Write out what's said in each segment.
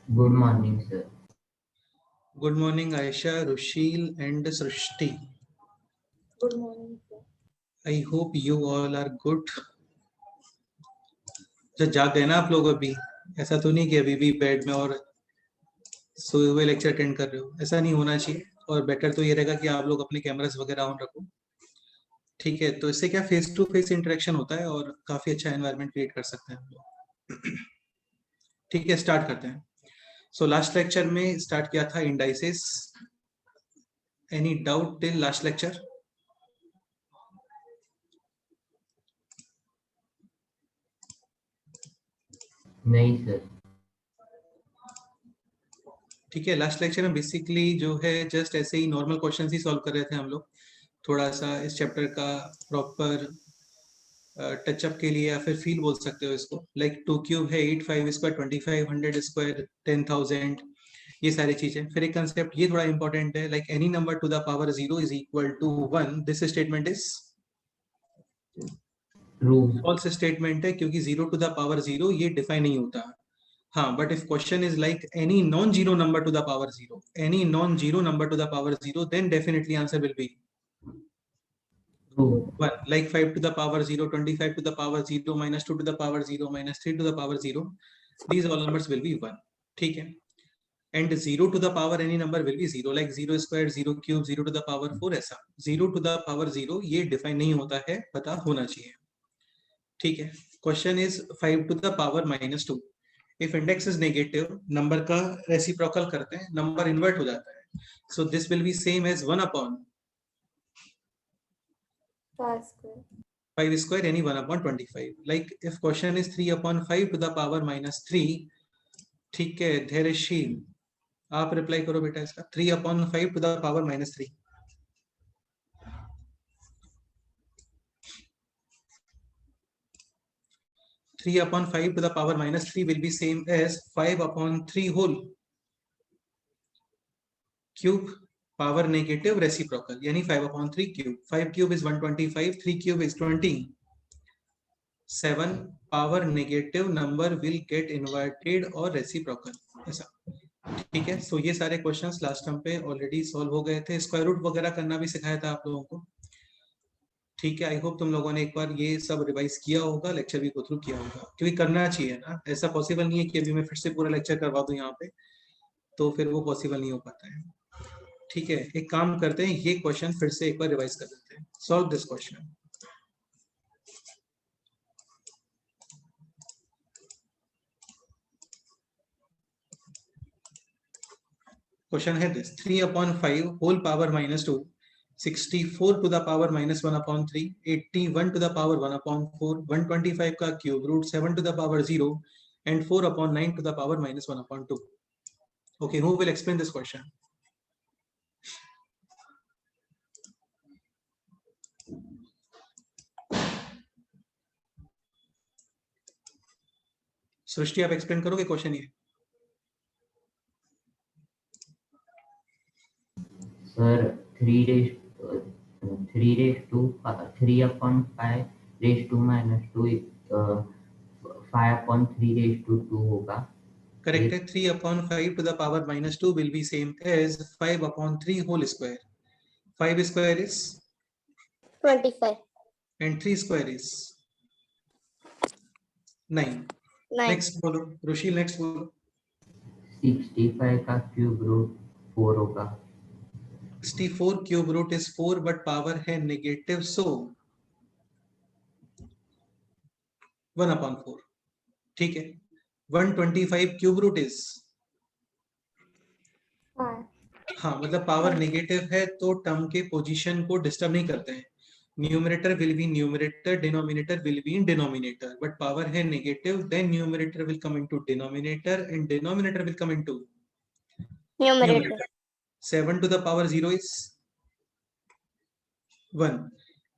Good morning, sir. Good morning, Aisha, Rushil, and Srishti. Good morning, sir. I hope you all are good. जो जाग गए ना आप लोग अभी, ऐसा तो नहीं कि अभी भी बेड में और सोए हुए लेक्चर अटेंड कर रहे हो, ऐसा नहीं होना चाहिए। और बेटर तो ये रहेगा कि आप लोग अपने कैमरास वगैरह ऑन रखो, ठीक है। तो इससे क्या फेस टू फेस इंटरेक्शन होता है और काफी अच्छा एनवायरनमेंट क्रिएट कर सकते हैं हम लोग। ठीक है, स्टार्ट करते हैं। सो लास्ट लेक्चर में स्टार्ट किया था indices. Any doubt till last lecture? नहीं सर। ठीक है, लास्ट लेक्चर में बेसिकली जो है जस्ट ऐसे ही नॉर्मल क्वेश्चंस ही सॉल्व कर रहे थे हम लोग। थोड़ा सा इस चैप्टर का प्रॉपर टचअप के लिए, या फिर फील बोल सकते हो इसको। लाइक 2 क्यूब है 8, 5 स्क्वायर 2500 स्क्वायर 10,000, ये सारी चीजें। फिर एक कंसेप्ट ये थोड़ा इंपॉर्टेंट है, like any number to the power 0 is equal to 1। This statement is true. False statement है, क्योंकि 0 टू द पावर 0 ये डिफाइन नहीं होता। हाँ, but if question is like any non zero number to the power 0, any non zero number to the power 0, then definitely answer will be true. 1. Like 5 to the power 0, 25 to the power 0, minus 2 to the power 0, minus 3 to the power 0. These all numbers will be 1. ठीक है। And 0 to the power any number will be 0. Like 0 square, 0 cube, 0 to the power 4, ऐसा। 0 to the power 0 ये define नहीं होता है, पता होना चाहिए। ठीक है। Question is 5 to the power minus 2. If index is negative, number का रेसिप्रोकल करते हैं, नंबर इन्वर्ट हो जाता है। So this will be same as 1 upon 5 square. 5 square, any 1 upon 25. Like if question is 3 upon 5 to the power minus 3, ठीक है धैर्यशील, आप reply करो बेटा इसका। 3 upon 5 to the power minus 3, three upon 5 to the power minus 3 will be same as 5 upon 3 whole cube power negative reciprocal, यानी 5 upon 3 cube. 5 cube is 125, 3 cube is 20, 7 power negative number will get inverted और reciprocal, ऐसा। ठीक है। सो ये सारे questions last term पे already solve हो गए थे। स्क्वायर रूट वगैरह करना भी सिखाया था आप लोगों को। ठीक है, आई होप तुम लोगों ने एक बार ये सब रिवाइज किया होगा, लेक्चर भी गो थ्रू किया होगा, क्योंकि करना चाहिए ना। ऐसा पॉसिबल नहीं है कि अभी मैं फिर से पूरा लेक्चर करवा दूं यहाँ पे, तो फिर वो पॉसिबल नहीं हो पाता है। ठीक है, एक काम करते हैं, ये क्वेश्चन फिर से एक बार रिवाइज कर लेते हैं। Solve this question. क्वेश्चन है this: 3 upon 5 whole power minus 2, 64 to the power minus 1 upon 3, 81 to the power 1 upon 4, 125 का cube, root 7 to the power 0, and 4 upon 9 to the power minus 1 upon 2. Okay, who will explain this question? सृष्टि, आप explain करोगे question ये? Sir 3 upon 5 raised to minus 2 5 upon 3 raised to 2 होगा। Correct है। 3 upon 5 to the power minus 2 will be same as 5 upon 3 whole square. 5 square is 25. and 3 square is 9. 9. Next बोलो Rushil, next बोलो। 65 का cube root 4 होगा। 64 cube root is 4, but power है negative, so 1 upon 4। ठीक है। 125 cube root is, 5. हाँ मतलब power negative है तो टर्म के पोजीशन को डिस्टर्ब नहीं करते हैं। Numerator will be numerator, denominator will be in denominator, but power है negative, then numerator will come into denominator and denominator will come into Numerator. 7 to the power 0 is 1.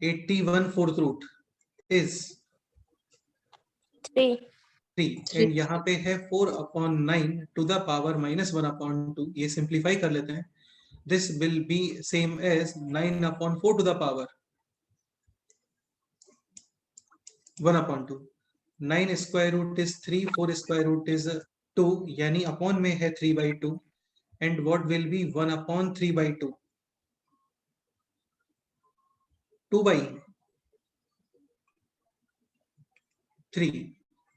81 fourth root is 3. 3, and यहाँ पे है 4 upon 9 to the power minus 1 upon 2। ये simplify कर लेते हैं। This will be same as 9 upon 4 to the power 1 upon 2. 9 square root is 3, 4 square root is 2 यानी upon में है 3/2 and what will be 1 upon 3/2? 2/3.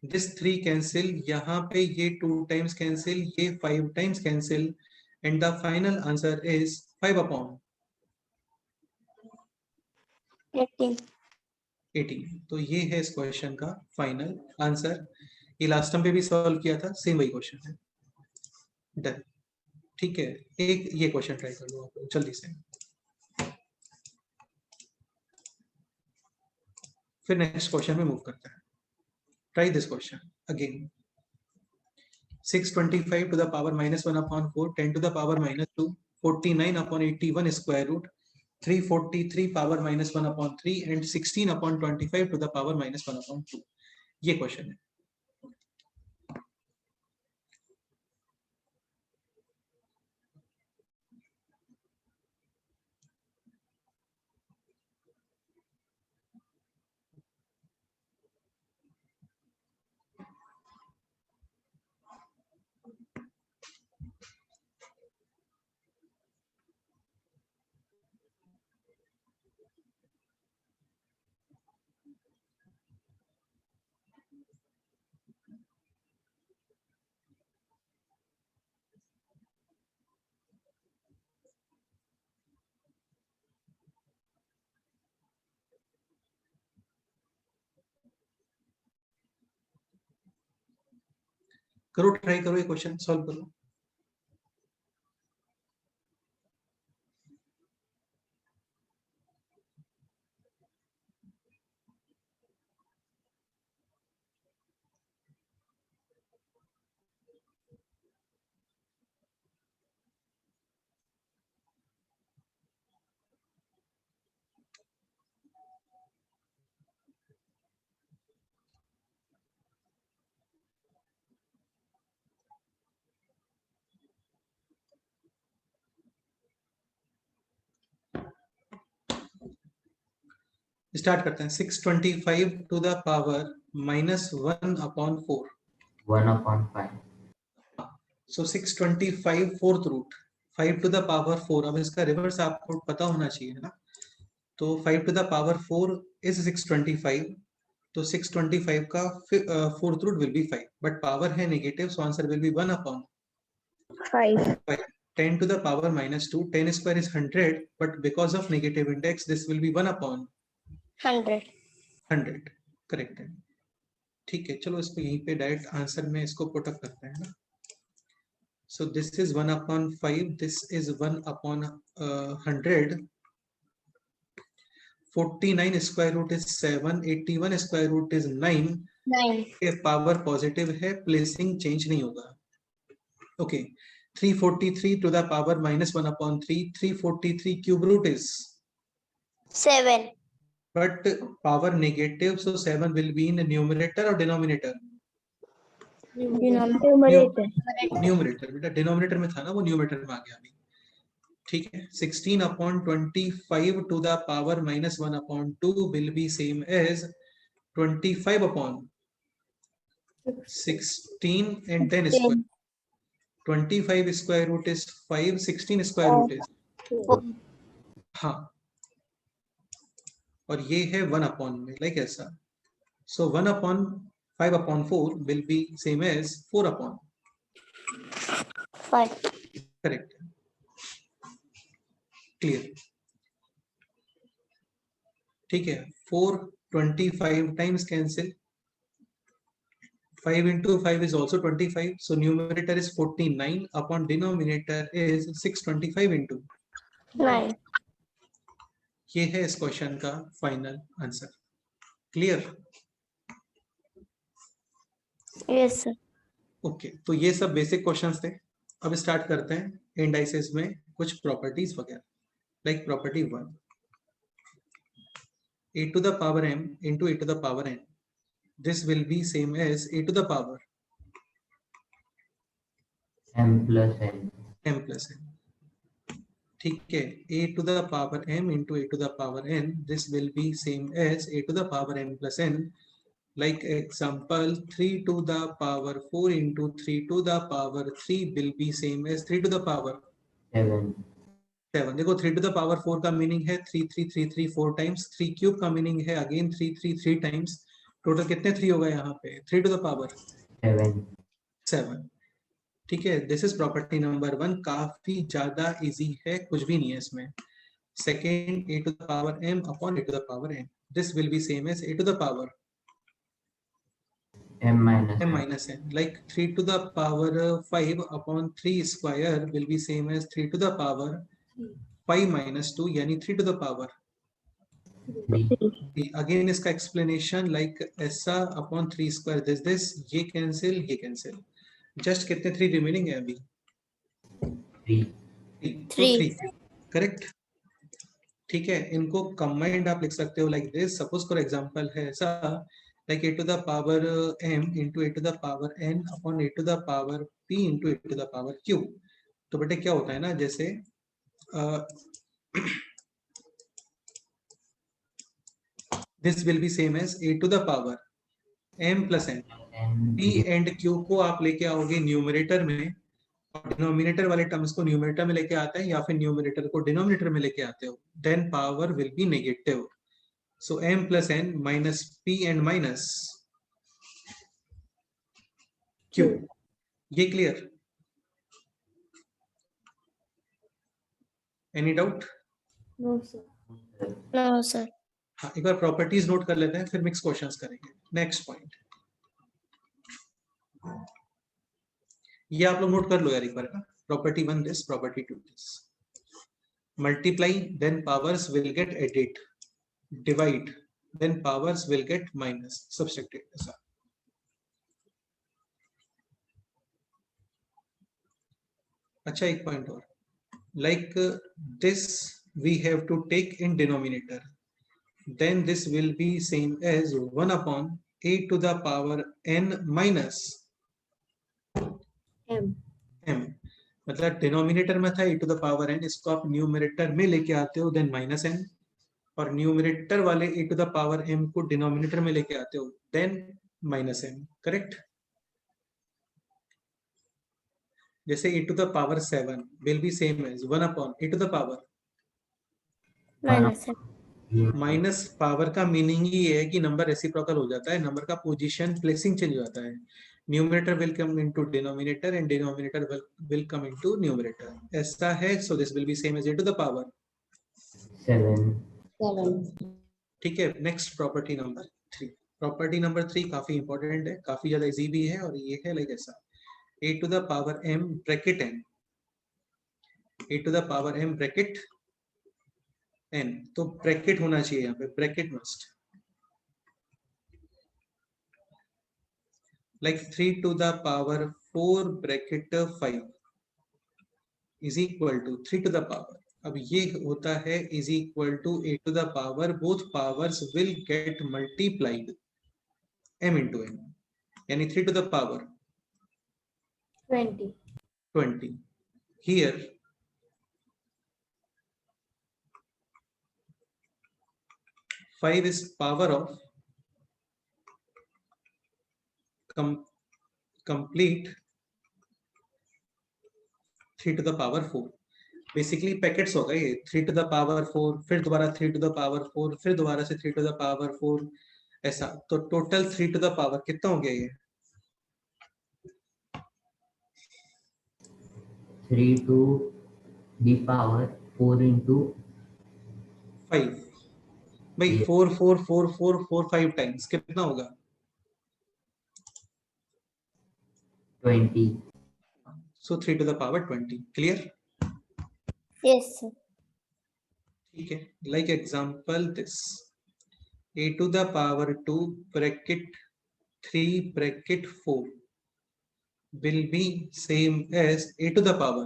This 3 cancel, यहाँ पे ये 2 times cancel, ये 5 times cancel, and the final answer is 5 upon 18. तो ये है इस क्वेश्चन का फाइनल आंसर। ये लास्ट टाइम पे भी सॉल्व किया था, सेम वही क्वेश्चन है। डन, ठीक है। एक ये क्वेश्चन ट्राई कर लो आप जल्दी से, फिर नेक्स्ट क्वेश्चन में मूव करते हैं। Try this question again. 625 to the power minus 1 upon 4, 10 to the power minus 2, 49 upon 81 square root, 343 power minus 1 upon 3 and 16 upon 25 to the power minus 1 upon 2. ये question है। करो, ट्राई करो, ये question solve करो। Start करते हैं। 625 to the power minus 1 upon 4, 1 upon 5. So 625 fourth root, 5 to the power 4। अब इसका रिवर्स आपको पता होना चाहिए ना, तो 5 टू द पावर 4 इज 625, तो 625 का fourth root will be 5, but power है negative, so answer will be 1 upon 5. 10 to the power minus 2, 10 square is 100, but because of negative index this will be 1 upon 100. Correct है। ठीक है, चलो इसको यहीं पे डायरेक्ट आंसर में इसको पुट अप करते हैं ना। So this is 1 upon 5, this is 1 upon 100, 49 square root is 7, 81 square root is 9। 9. Power positive है, प्लेसिंग चेंज नहीं होगा। Okay, 343 to the power minus 1 upon 3, 343 cube root is 7. but power negative, so 7 will be in the numerator or denominator? Numerator. Numerator, बेटा denominator में था ना, वो numerator में आ गया अभी। ठीक है, 16 upon 25 to the power minus 1 upon 2 will be same as 25 upon 16 and then square. 25 square root is 5, 16 square root is, हाँ, और ये है 1 upon में, लाइक ऐसा। So 1 upon 5 upon 4 will be same as 4 upon 5. correct, clear। ठीक है, 4 25 times cancel, 5 into 5 is also 25, so numerator is 49 upon denominator is 625 into 9. ये है इस क्वेश्चन का final answer. Clear? Yes, sir. Okay, तो ये सब बेसिक क्वेश्चंस थे। अब स्टार्ट करते हैं इंडाइसेस में कुछ प्रॉपर्टीज वगैरह, like property 1, a to the power m into a to the power n, this will be same as a to the power M plus n. m plus n। ठीक है, a to the power m into a to the power n, this will be same as a to the power n plus n, Like example, 3 to the power 4 into 3 to the power 3 will be same as 3 to the power 7. 7. देखो 3 to the power 4 का meaning है 3 3 3 3 4 times, 3 cube का meaning है again 3 3 3 times. Total कितने 3 होगा यहाँ पे? 3 to the power 7. 7. ठीक है, दिस इज प्रॉपर्टी नंबर 1. काफी ज्यादा इजी है, कुछ भी नहीं है इसमें. Second, a to the power m upon a to the power n. This will be same as a to the power M minus m n. minus n. Like 3 to the power 5 upon 3 square will be same as 3 to the power 5 minus 2, यानी 3 to the power 3. Again इसका explanation like ऐसा upon 3 square this ये cancel. Just कितने 3 remaining है अभी? 3. 3. Correct. ठीक है, इनको कंबाइंड आप लिख सकते हो like this. Suppose for example है ऐसा like a to the power m into a to the power n upon a to the power p into a to the power q. तो बेटे क्या होता है ना, जैसे this will be same as a to the power m plus n. p and q को आप लेके आओगे न्यूमरेटर में, डिनोमिनेटर वाले टर्म्स को न्यूमरेटर में लेके आते हैं या फिर न्यूमरेटर को डिनोमिनेटर में लेके आते हो, then power will be negative. So m plus n minus p and minus q. ये clear? Any doubt? No, sir. हाँ, एक बार प्रॉपर्टीज नोट कर लेते हैं, फिर मिक्स क्वेश्चंस करेंगे. नेक्स्ट पॉइंट ये आप लोग नोट कर लो यार एक बार. Property 1 this, property 2 this. Multiply then powers will get added, divide then powers will get minus, subtracted. ऐसा. अच्छा, एक पॉइंट और, like this we have to take in denominator, then this will be same as 1 upon a to the power n minus m. मतलब denominator में था a to the power n, इसको आप numerator में लेके आते हो देन माइनस n, और न्यूमरेटर वाले a to the power m को डिनोमिनेटर में लेके आते हो देन माइनस m. करेक्ट. जैसे a to the power 7 will be same as 1 upon a to the power minus. Power का मीनिंग ही है कि नंबर रेसिप्रोकल हो जाता है, नंबर का पोजीशन प्लेसिंग चेंज हो जाता है. Numerator will come into denominator and denominator will come into numerator. ऐसा है. So this will be same as a to the power 7. ठीक है. Next property number 3. Property number 3 काफी इंपॉर्टेंट है, काफी ज्यादा इजी भी है, और ये है लाइक ऐसा a to the power m bracket n, a to the power m bracket n. तो ब्रैकेट होना चाहिए यहाँ पे, bracket must. like 3 to the power 4 bracket 5 is equal to 3 to the power. अब ये होता है is equal to a to the power, both powers will get multiplied m into n, यानी 3 to the power 20. Here 5 is power of complete 3 to the power 4. Basically packets हो गए ये. 3 to the power 4, फिर दोबारा 3 to the power 4, फिर दोबारा से 3 to the power 4, ऐसा. तो टोटल 3 to the power कितना हो गया ये? 3 to the power 4 into 5. भाई 4 4 4 4 4 5 टाइम्स कितना होगा? 20. So 3 to the power 20. Clear? Yes, sir. ठीक है. Like example this, a to the power 2 bracket 3 bracket 4 will be same as a to the power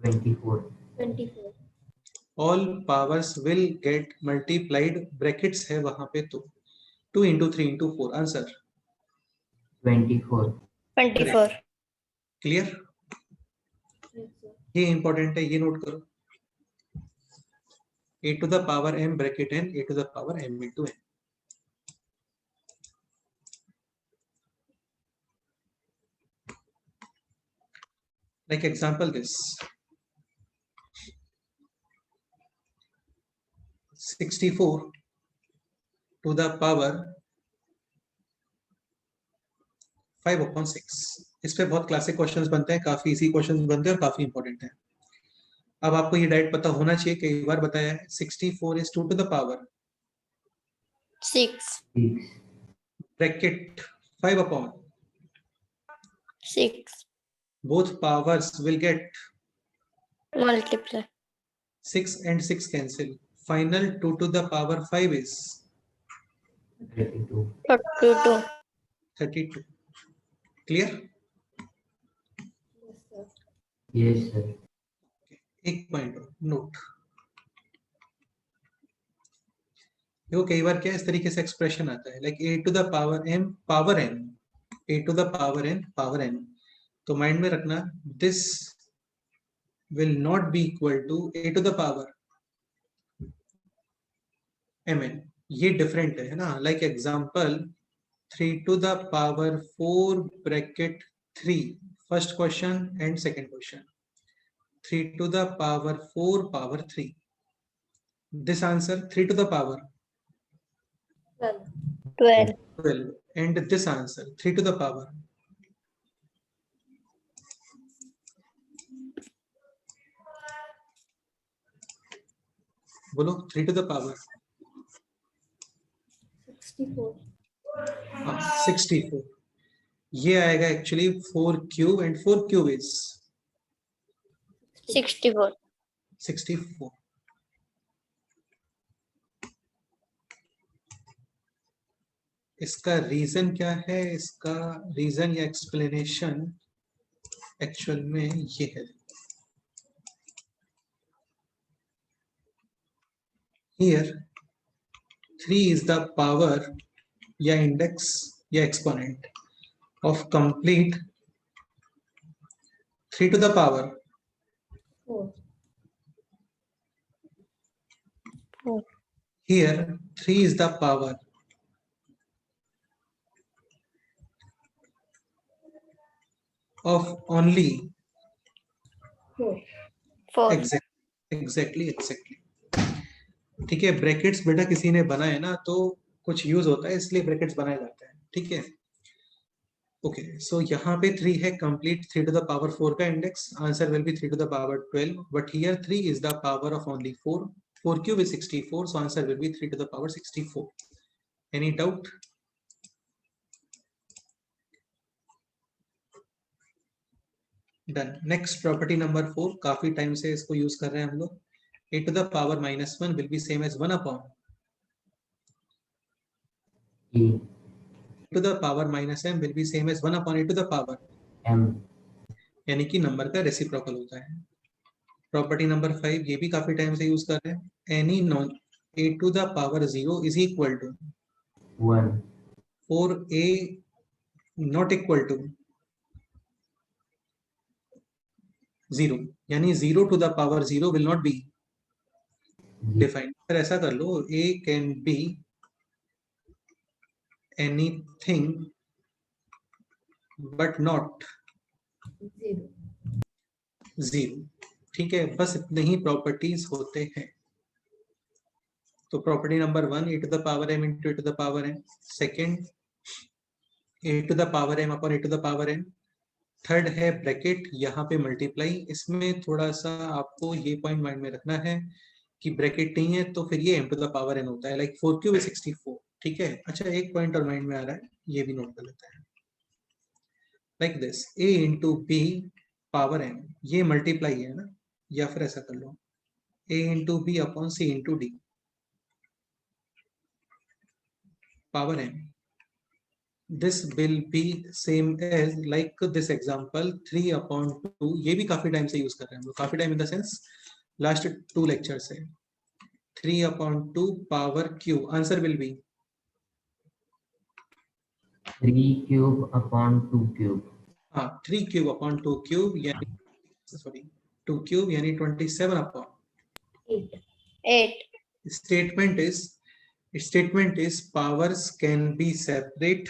24. all powers will get multiplied, brackets है वहां पे, तो 2 into 3 into 4 answer 24. 24. Clear? ये important है, ये note करो. a to the power m bracket n, a to the power m into n. Like example this 64 to the power 5/6। इस पे बहुत क्लासिक क्वेश्चंस बनते हैं, काफी इजी क्वेश्चंस बनते हैं और काफी इंपॉर्टेंट है। अब आपको ये डायरेक्ट पता होना चाहिए, कई बार बताया है। 64 is 2 to the power 6. 6, bracket 5/, 6. both powers will get Multiply. 6 and 6 cancel. Final 2 to the power 5 is 32. 32. 32. Clear? Yes, sir. एक पॉइंट नोट, देखो कई बार क्या इस तरीके से एक्सप्रेशन आता है, like a to the power m power n, a to the power n power n। तो माइंड में रखना this will not be equal to a to the power mn, ये डिफरेंट है ना। Like example 3 to the power 4 bracket 3, first question and second question. 3 to the power 4 power 3, this answer 3 to the power 12. 12, and this answer 3 to the power बोलो 3 to the power 64। ये आएगा actually 4 cube and 4 cube is 64. 64। इसका reason क्या है? इसका reason या explanation actual में ये है। हियर 3 इज द पावर या इंडेक्स या exponent of complete 3 to the power 4. here 3 is the power of only 4. exactly ठीक है। ब्रैकेट्स बेटा किसी ने बनाए ना तो कुछ यूज होता है, इसलिए ब्रैकेट्स बनाए जाते हैं, ठीक है। ओके सो यहाँ पे 3 है कंप्लीट 3 टू द पावर 4 का index, answer will be 3 to the power 12, but here 3 is the power of only 4, 4 cube is 64, so answer will be 3 to the power 64। Any doubt? Done. Next property number 4, काफी time से इसको use कर रहे हैं हम लोग। a to the power -1 will be same as 1 upon E to the power -m will be same as 1 upon a to the power M यानी कि नंबर का रेसिप्रोकल होता है। प्रॉपर्टी नंबर 5, ये भी काफी टाइम से यूज कर रहे हैं। Any non a to the power 0 is equal to 1 for a not equal to 0, यानी 0 to the power 0 will not be defined। फिर ऐसा कर लो, a can be anything but not 0, ठीक है। बस इतने ही प्रॉपर्टीज होते हैं। तो property number 1 a to the power m into a to the power n, second a to the power m upon a to the power n, third है bracket यहाँ पे मल्टीप्लाई। इसमें थोड़ा सा आपको ये पॉइंट माइंड में रखना है कि ब्रैकेट नहीं है तो फिर ये m to the power n होता है, लाइक 4 क्यूब 64, ठीक है। अच्छा एक पॉइंट और माइंड में आ रहा है, ये भी नोट कर लेते हैं। Like this a into b power n, ये मल्टीप्लाई है ना, या फिर ऐसा कर लो a into b upon c into d power n। this will be same as like this example 3 upon 2, ये भी काफी टाइम से यूज कर रहे हैं हम लोग, काफी time in the sense last 2 lecture से। 3 upon 2 power q, answer will be 3 cube upon 2 cube 3 cube upon 2 cube यानी सॉरी 2 क्यूब यानी 27 upon 8. statement is powers can be separate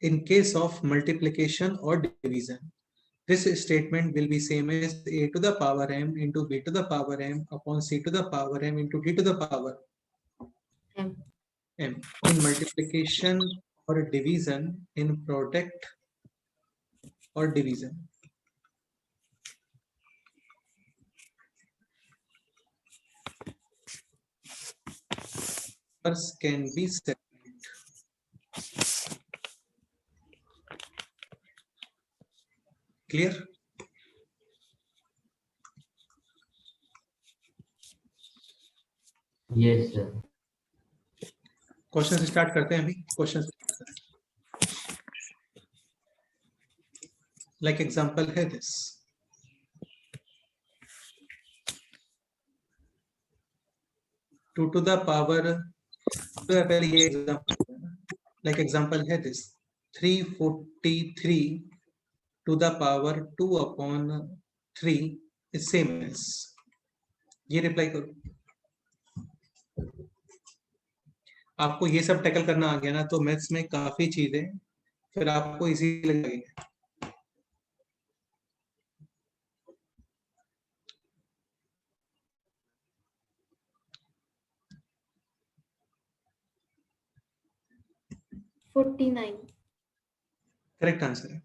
in case of multiplication or division. This statement will be same as a to the power m into b to the power m upon c to the power m into d to the power M. m. In multiplication or division, in product or division. Numbers can be separate. Clear? Yes, sir. Question start करते हैं अभी. Question like example है this. Two to the power, पहले ये example, like example है this. 343 to the power 2 upon 3 is same as. ये reply करो. आपको ये सब टैकल करना आ गया ना, तो मैथ्स में काफी चीजें फिर आपको इजी लगेगी. करेक्ट आंसर है.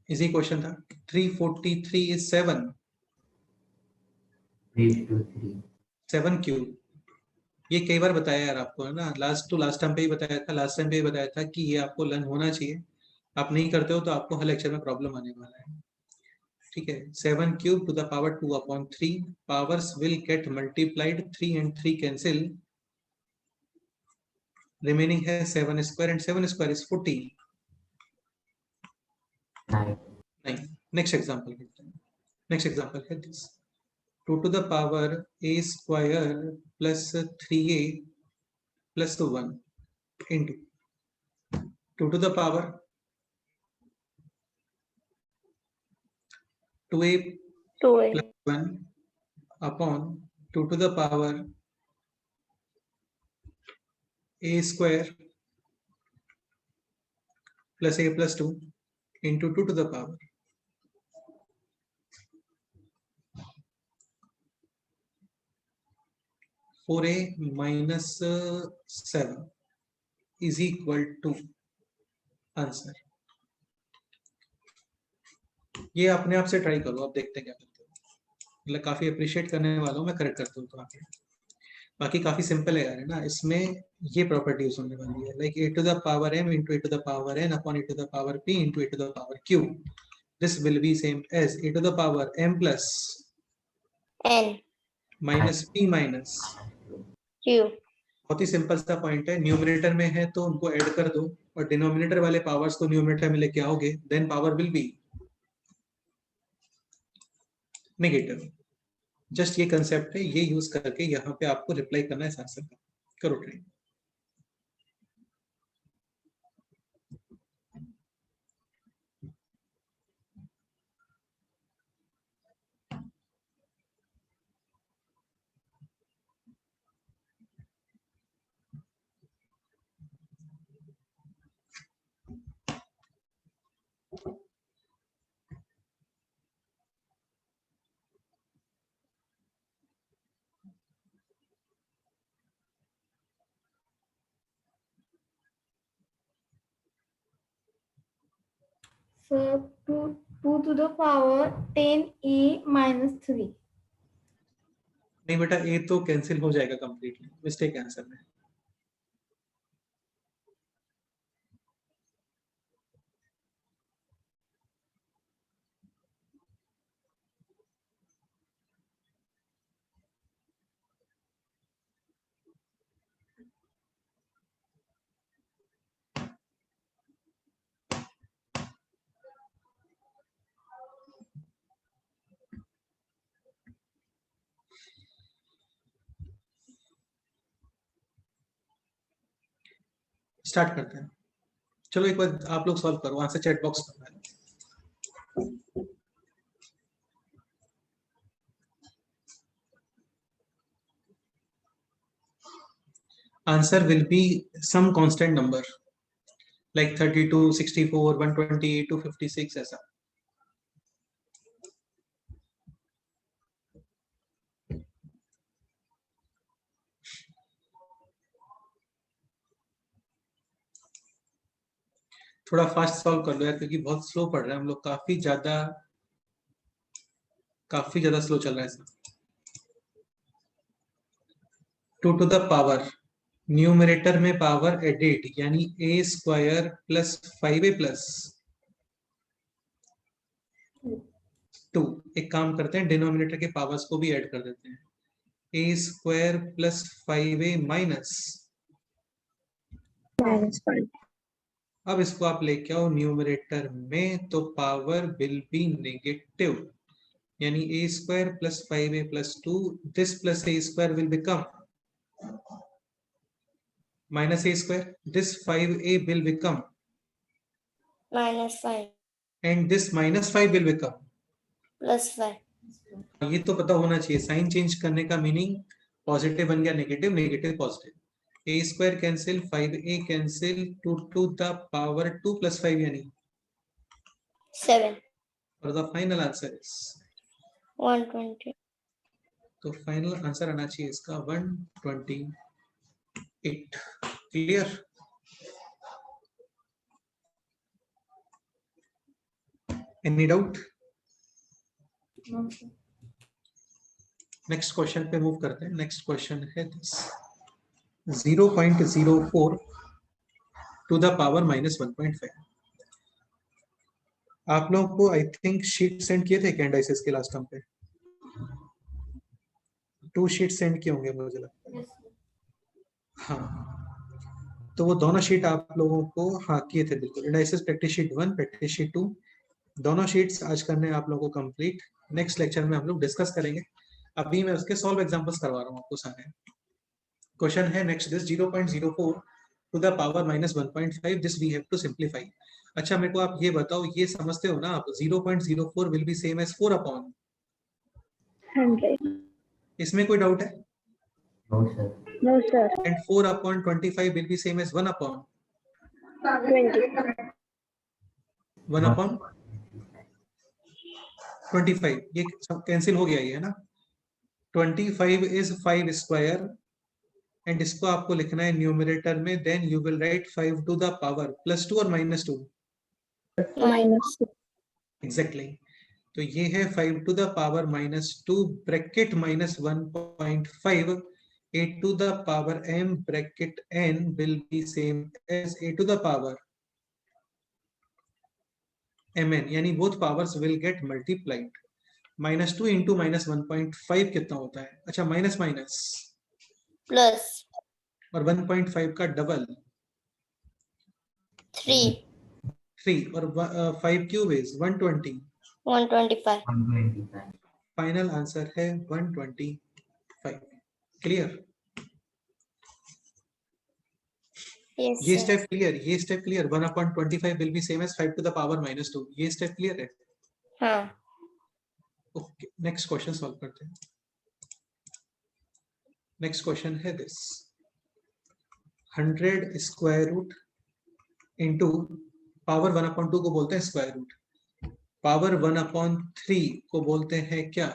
इजी क्वेश्चन था. 343 is 7. Raised to 3. 7 क्यूब. ये कई बार बताया यार आपको, है ना. लास्ट टाइम पे ही बताया था. लास्ट टाइम पे ही बताया था कि ये आपको लर्न होना चाहिए. आप नहीं करते हो तो आपको हर लेक्चर में प्रॉब्लम आने वाला है. ठीक है. 7 cube two the power 2 upon 3. Powers will gate multiplied. 3 and 3 cancel. Remaining है 7 square and 7 square is 40. 9. Next example next example है this. 2 to the power a square plus 3a plus 1 into 2 to the power 2a 2a. plus 1 upon 2 to the power a square plus a plus 2 into 2 to the power 4a minus 7 is equal to answer. ये अपने आप से try करो, आप देखते हैं क्या करते हो. मतलब काफी अप्रिशिएट करने वाला हूँ मैं, करेक्ट करता हूँ तो आप. बाकी काफी सिंपल है यार, है ना. इसमें ये प्रॉपर्टी यूज होने वाली है, like a to the power m into a to the power n upon a to the power p into a to the power q. This will be same as a to the power m plus N. minus p minus. Q. बहुत ही simple सा point है. Numerator में है तो उनको add कर दो और डिनोमिनेटर वाले पावर्स को न्यूमरेटर में लेके आओगे, then power will be negative. Just ये कंसेप्ट है, ये यूज करके यहाँ पे आपको रिप्लाई करना है इस आंसर का. करो try. So 2 to the power 10a minus 3. नहीं बेटा, ए तो कैंसिल हो जाएगा कंप्लीटली. मिस्टेक आंसर में. स्टार्ट करते हैं. चलो एक बार आप लोग सॉल्व करो, आंसर चैट बॉक्स में. Answer will be some constant number. Like 32, 64, 128, 256 ऐसा। थोड़ा फास्ट सॉल्व कर लो यार, क्योंकि बहुत स्लो पढ़ रहे हैं हम लोग, काफी ज्यादा स्लो चल रहा है इसमें। 2 to the पावर, न्यूमरेटर में पावर एडिट, यानी a square plus 5a plus 2। एक काम करते हैं, डिनोमिनेटर के पावर्स को भी ऐड कर देते हैं। a square plus 5a minus, -1. अब इसको आप लेके आओ न्यूमरेटर में, तो पावर विल बी नेगेटिव, यानी a square plus 5a plus 2, this plus a square will become minus a square, this 5a will become, -5 and this minus 5 will become, +5. ये तो पता होना चाहिए, साइन चेंज करने का मीनिंग पॉजिटिव बन गया negative, negative positive, a square cancel, 5a cancel, 2 to the power 2 plus 5 यानी 7. और द फाइनल आंसर इज, 120. तो फाइनल आंसर आना चाहिए इसका 128। Clear? Any doubt? No, sir. Next question पे मूव करते हैं। नेक्स्ट क्वेश्चन है दिस, 0.04 टू द पावर -1.5। आप लोगों को आई थिंक शीट सेंड किए थे कैंडाइसिस के लास्ट टाइम पे, 2 शीट सेंड किए होंगे मुझे लगता है। Yes, sir. हाँ, तो वो दोनों शीट आप लोगों को हाँ किए थे बिल्कुल, analysis practice sheet 1, practice sheet 2, दोनों शीट्स आज करने हैं आप लोगों को कंप्लीट। नेक्स्ट लेक्चर में हम लोग डिस्कस करेंगे, अभी मैं उसके सॉल्व एग्जांपल्स करवा रहा हूँ आपको सारे। क्वेश्चन है next this, 0.04 to the power -1.5, this we have to simplify. अच्छा मेरे को आप ये बताओ, ये समझते हो ना आप, 0.04 विल बी सेम एज 4/100, इसमें कोई डाउट है? No, sir. No, sir. And 4/25 will be same as 20. 1/25, ये कैंसिल हो गया ये है ना। 25 इज 5 स्क्वायर, एंड इसको आपको लिखना है न्यूमरेटर में, then you will write 5 to the power +2 और -2, -2. एग्जैक्टली। तो ये है 5 to the power -2 bracket -1.5, a to the power m bracket n will be same as a to the power mn, यानी both powers will get multiplied। -2 into -1.5 कितना होता है? अच्छा minus minus Plus और 1.5 का डबल 3. 3 और 5 क्यूब इज 120। 125. 125. फाइनल आंसर है 125। Clear? Yes, ये sir. स्टेप क्लियर, ये step clear. 1/25 will be same as 5 to the power -2, ये स्टेप क्लियर है? हाँ. ओके, नेक्स्ट क्वेश्चन सॉल्व करते हैं। नेक्स्ट क्वेश्चन है this, 100 square root into power 1/2 को बोलते हैं स्क्वायर रूट, पावर 1/3 को बोलते हैं क्या?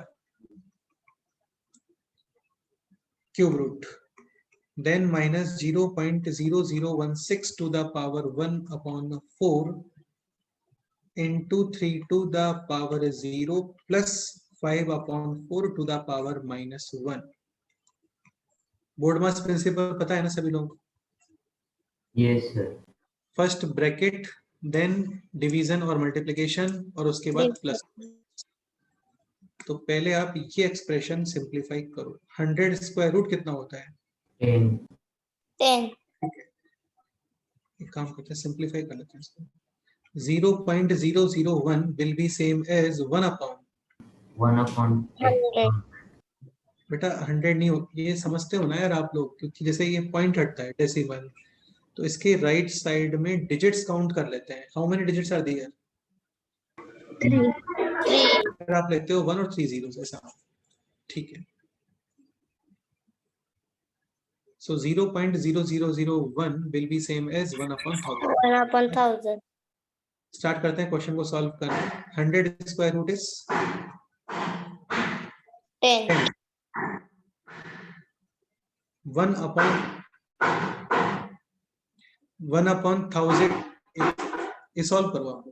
Cube root, then minus 0.0016 to the power 1/4 into 3 to the power 0 plus 5/4 to the power -1। BODMAS principle पता है ना सभी लोग? Yes, sir. First bracket, then division और मल्टीप्लिकेशन, और उसके बाद प्लस। तो पहले आप ये एक्सप्रेशन सिंप्लीफाई करो। 100 स्क्वायर रूट कितना होता है? 10. 10. एक काम करते हैं, सिंप्लीफाई कर लेते हैं इसको। 0.001 will be same as 100. बेटा 100 नहीं हो, ये समझते हो ना यार आप लोग, क्योंकि जैसे ये पॉइंट हटता है डेसिमल, तो इसके राइट साइड में डिजिट्स काउंट कर लेते हैं। How many digits are there? 3. अगर आप लेते हो 1 और 3 जीरोस ऐसा, ठीक है। So 0.0001 will be same as 1 upon 1000. 1/1000. Start करते हैं क्वेश्चन को सॉल्व करना. 100 स्क्वायर रूट इज 10. 10. 1 upon 1000 ये सॉल्व करो आप.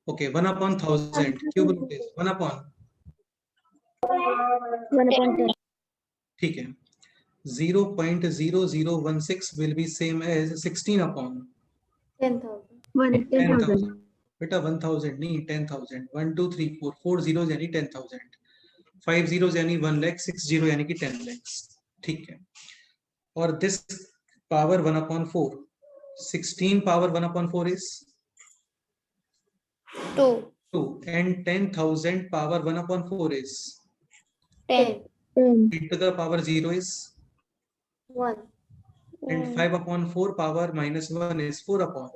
Okay, 1 upon 1000 cube root is 1 upon. 1/10. ठीक है. 0.0016 will be same as 16 upon 10,000. 10,000. बेटा 1000 नहीं 10,000. 1 2 3 4 4 zeros यानी 10,000. 5 zeros यानी 1 lakh. 6 zero यानी कि 10 lakhs. ठीक है. और this power 1 upon 4. 16 power 1 upon 4 is 2. 2, and 10,000 power 1 upon 4 is 10. e to the power 0 is 1. and 5 upon 4 power minus 1 is 4 upon.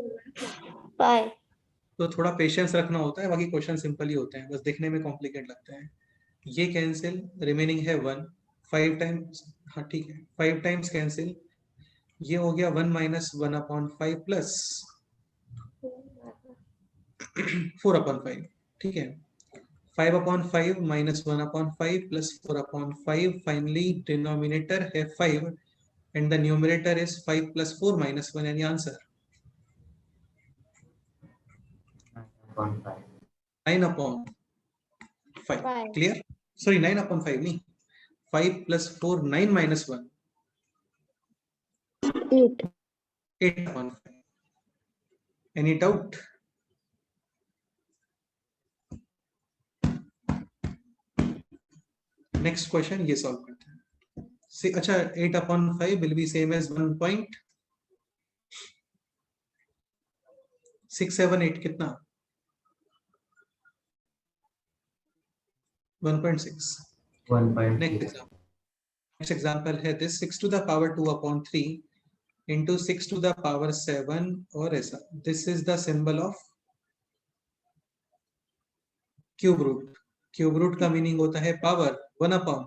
5. तो थोड़ा पेशेंस रखना होता है. बाकी क्वेश्चन सिंपल ही होते हैं, बस देखने में कॉम्प्लिकेट लगते हैं. ये कैंसिल, रिमेनिंग है 1. 5 टाइम्स, हाँ ठीक है, 5 टाइम्स कैंसिल. ये हो गया 1 minus 1 upon 5 प्लस 4 upon 5. ठीक है. 5 upon 5 minus 1 upon 5 plus 4 upon 5. Finally, denominator है 5 and the numerator is 5 plus 4 minus 1. Any answer? 9/5. 9 upon 5. 5. Clear? Sorry, 9 upon 5. नहीं. 5 plus 4, 9 minus 1. 8. 8 upon 5. Any doubt? Next question ये solve करते हैं. See, अच्छा 8 upon 5 will be same as 1.678 कितना? 1.6. 1.6. Next example है this 6 to the power 2 upon 3 into 6 to the power 7 और ऐसा. This is the symbol of cube root. Cube root का meaning होता है पावर 1 upon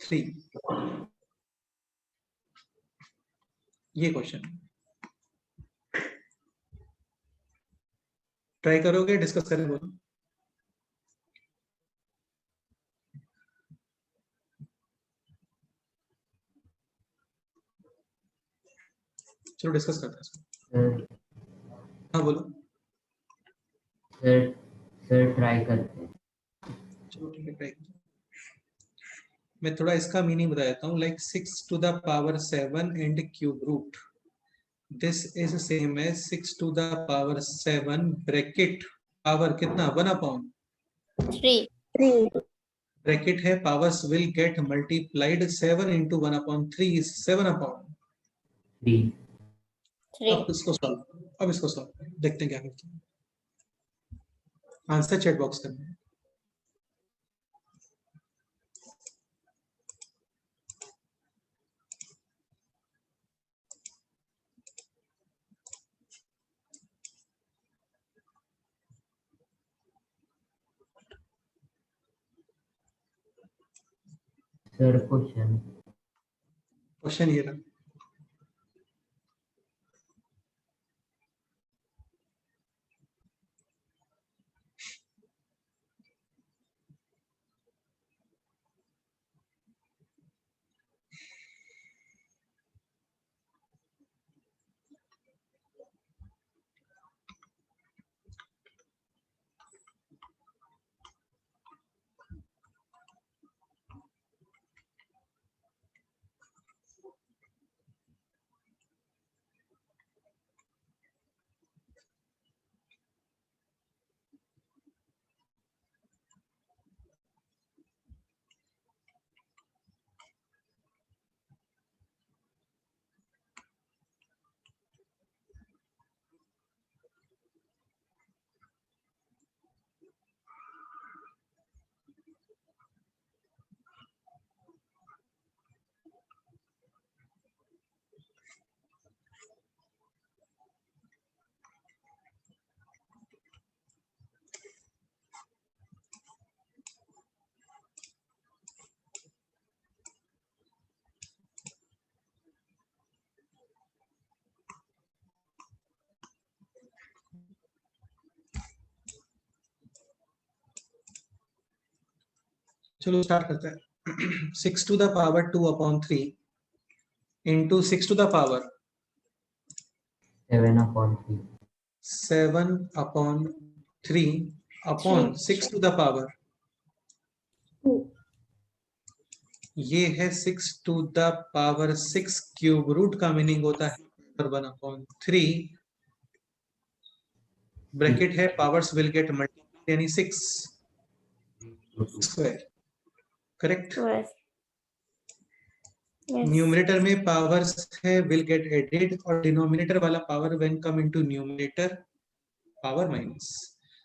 3. ये क्वेश्चन ट्राई करोगे, डिस्कस करें, बोलो. चलो डिस्कस करते हैं. सर हाँ बोलो. सर ट्राई करते हैं. चलो ठीक है, ट्राई. मैं थोड़ा इसका मीनिंग बता देता हूँ. Like 6 to the power 7 and cube root. This is same as 6 to the power 7 bracket power कितना 1 upon 3. ब्रैकेट है. Powers will gate multiplied. 7 into 1 upon 3 is 7 upon 3. 3. अब इसको सॉल्व देखते हैं क्या करते हैं. आंसर चैट बॉक्स करना है. सर क्वेश्चन क्वेश्चन ये रहा। चलो स्टार्ट करते हैं। 6 to the power 2 upon 3 into 6 to the power 7/3 7 upon 3 upon 6 to the power, 2. ये है 6 to the power 6 cube. Root का मीनिंग होता है 1 upon 3, ब्रैकेट है पावर्स विल गेट मल्टीप्लाई यानी 6 square. Correct. Yes. Yes. Numerator में पावर्स है will get added और डिनोमिनेटर वाला power when come into numerator power minus.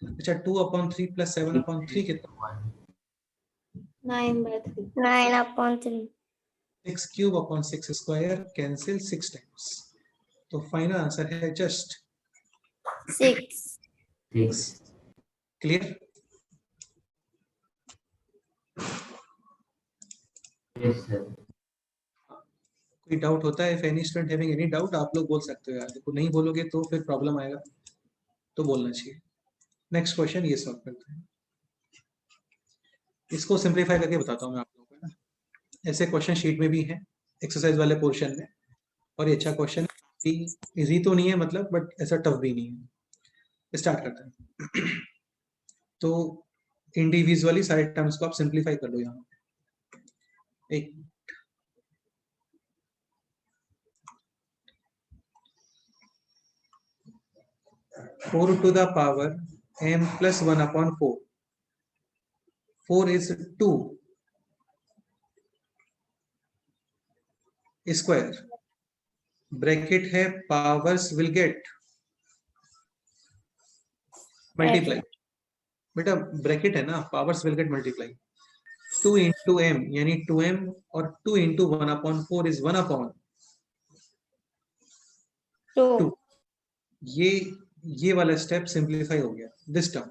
अच्छा 2/3 प्लस 7/3 कितना? 9/3. 9/3. 6 cube upon 6 square cancel 6 times, तो फाइनल आंसर है जस्ट 6. 6 क्लियर। yes sir कोई डाउट होता है? If any student having any doubt आप लोग बोल सकते हो यार, देखो नहीं बोलोगे तो फिर प्रॉब्लम आएगा, तो बोलना चाहिए। नेक्स्ट क्वेश्चन ये सॉल्व करते हैं। इसको सिंपलीफाई करके बताता हूँ मैं आप लोगों को ना। ऐसे क्वेश्चन शीट में भी है एक्सरसाइज वाले पोर्शन में, और ये अच्छा क्वेश्चन, इजी तो नहीं है मतलब, बट ऐसा टफ भी नहीं है। स्टार्ट करते हैं। तो इंडिविजुअली सारे टर्म्स को आप सिंपलीफाई कर लो यहाँ। एक 4 to the power m plus 1/4, 4 is 2 square, bracket है पावर्स विल गेट मल्टीप्लाई। बेटा ब्रैकेट है ना, powers will get multiply. 2 into m यानी 2m और 2 into 1/4 is 1/2। 2. ये वाला स्टेप सिंपलीफाई हो गया। दिस टर्म,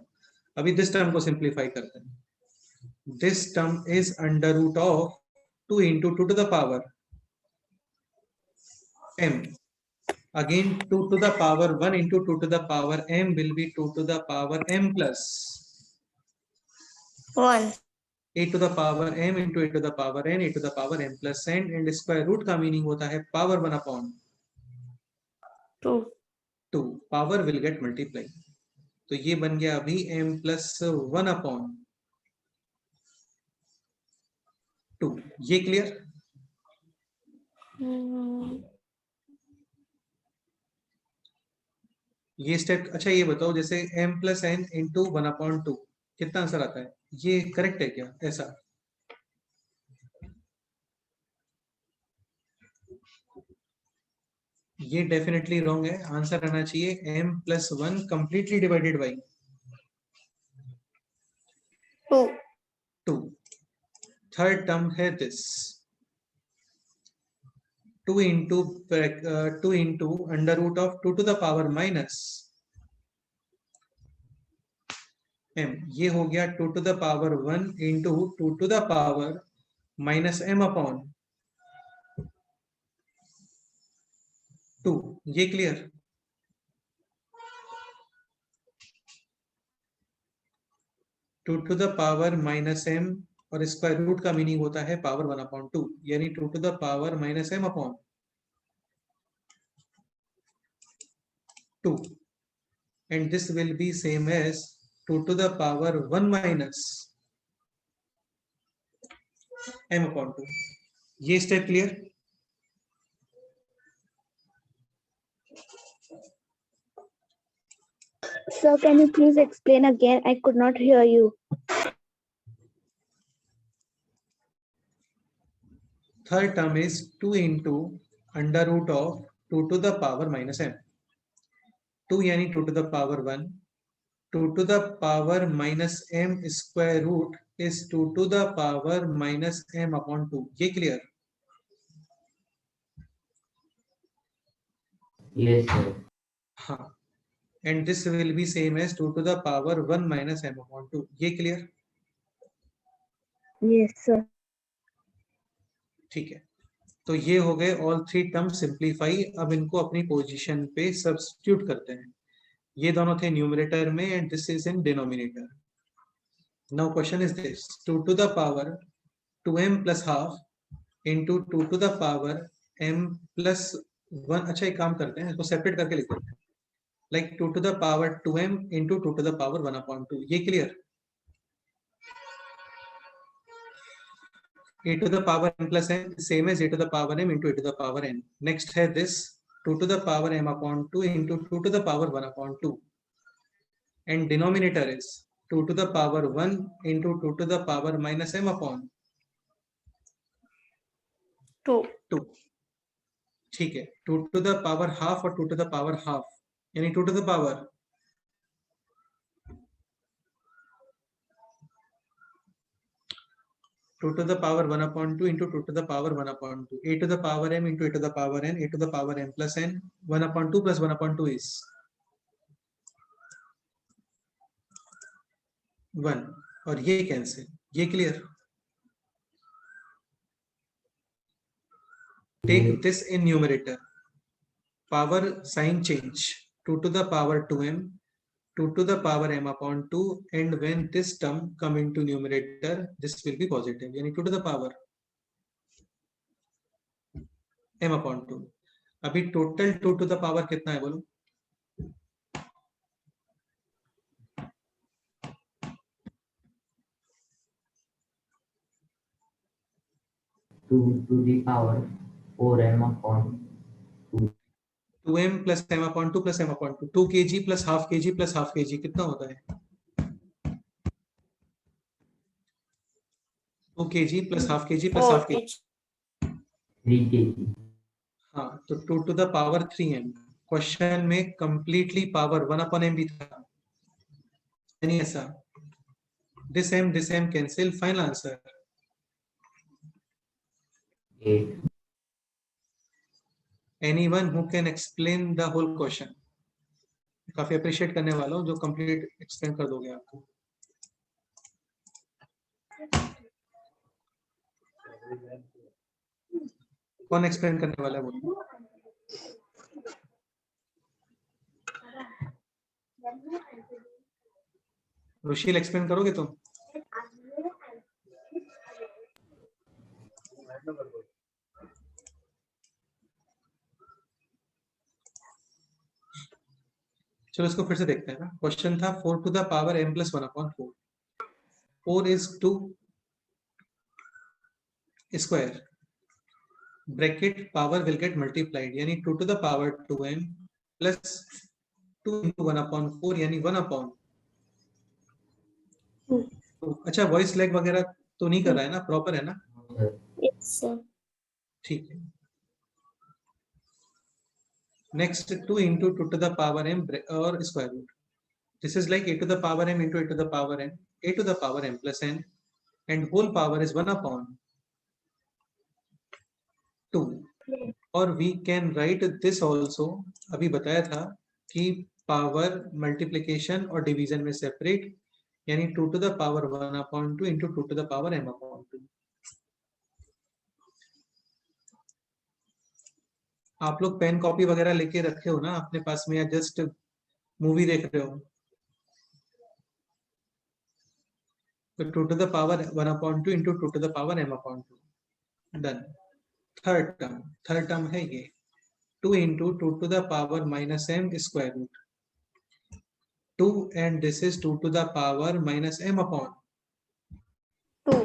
अभी दिस टर्म को सिंपलीफाई करते हैं। This term is under root of 2 into 2 to the power m, again 2 to the power 1 into 2 to the power m will be 2 to the power m plus 1. a to the power m into a to the power n, a to the power m plus n, and square root का meaning होता है power 2. 1/2, power will get multiply. तो ये बन गया अभी m plus 1/2। ये clear? ये स्टेप। अच्छा ये बताओ, जैसे m plus n into 1/2 कितना आंसर आता है? ये करेक्ट है क्या? ऐसा ये डेफिनेटली रॉन्ग है। आंसर आना चाहिए m plus 1 completely divided by 2। Third term है this 2 into under root of 2 to the power minus m, ये हो गया 2 to the power 1 into 2 to the power minus m upon 2, ये clear? Two to the power minus m और square root का meaning होता है power 1 upon 2, यानी two to the power minus m upon 2, and this will be same as 2 to the power 1 minus m upon 2. ये step clear? Sir, can you please explain again? I could not hear you. Third term is 2 into under root of 2 to the power minus m. 2 यानी 2 to the power 1. 2 to the power minus m square root is 2 to the power minus m upon 2. ये clear? Yes, sir. हाँ. And this will be same as 2 to the power 1 minus m upon 2. ये clear? Yes, sir. ठीक है, तो ये हो गए all three term simplify. अब इनको अपनी पोजीशन पे सब्स्टिट्यूट करते हैं। ये दोनों थे न्यूमरेटर में and this is in denominator. Now question is this, 2 to the power 2m plus half into 2 to the power m plus 1। अच्छा एक काम करते हैं, इसको सेपरेट करके लिख देते हैं, like 2 to the power 2m into 2 to the power 1/2। ये clear? a to the power m plus n same as a to the power m into a to the power n. Next है this 2 to the power m upon 2 into 2 to the power 1/2, and denominator is 2 to the power 1 into 2 to the power minus m upon 2। ठीक है, 2 to the power half और 2 to the power half, यानी 2 to the power 2 to the power 1/2 into 2 to the power 1/2, a to the power m into a to the power n, a to the power m plus n, 1/2 plus 1/2 is 1, और ये cancel. ये clear? Take this in numerator, power sign change, 2 to the power 2m, 2 to the power m upon 2, and when this term come into numerator this will be positive, यानी 2 to the power m upon 2। अभी total 2 to the power कितना है बोलो? Two to the power 4m upon 2। 2m plus m upon 2 plus m upon 2, 2 kg plus half kg plus half kg कितना होता है? 2 kg plus half kg plus half kg, 3 kg। हाँ, तो 2 to the power 3m। Question में completely power 1 upon m भी था, यानी ऐसा this m cancel, final answer 8। anyone who can explain the whole question? काफी अप्रिशिएट करने वाला हूँ जो कंप्लीट एक्सप्लेन कर दोगे आपको। कौन एक्सप्लेन करने वाला है बोलो? रुशील एक्सप्लेन करोगे तुम? चलो इसको फिर से देखते हैं ना। क्वेश्चन था 4 to the power m plus 1/4, 4 is 2 square, bracket power will get multiplied, यानी 2 to the power 2m plus 2 into 1/4, यानी 1/2। अच्छा वॉइस लैग वगैरह तो नहीं कर रहा है ना? प्रॉपर है ना? Yes, sir. ठीक है। Next 2 into 2 to the power m और square root, this is like a to the power m into a to the power n, a to the power m plus n, and whole power is 1/2। और we can write this also, अभी बताया था कि power multiplication और division में separate, यानी 2 to the power 1/2 into 2 to the power m/2। आप लोग पेन कॉपी वगैरह लेके रखे हो ना अपने पास में, या जस्ट मूवी देख रहे हो? तो 2 to the power 1/2 into 2 to the power m/2 done. Third term है ये 2 into 2 to the power minus m square root 2, and this is 2 to the power minus m upon 2.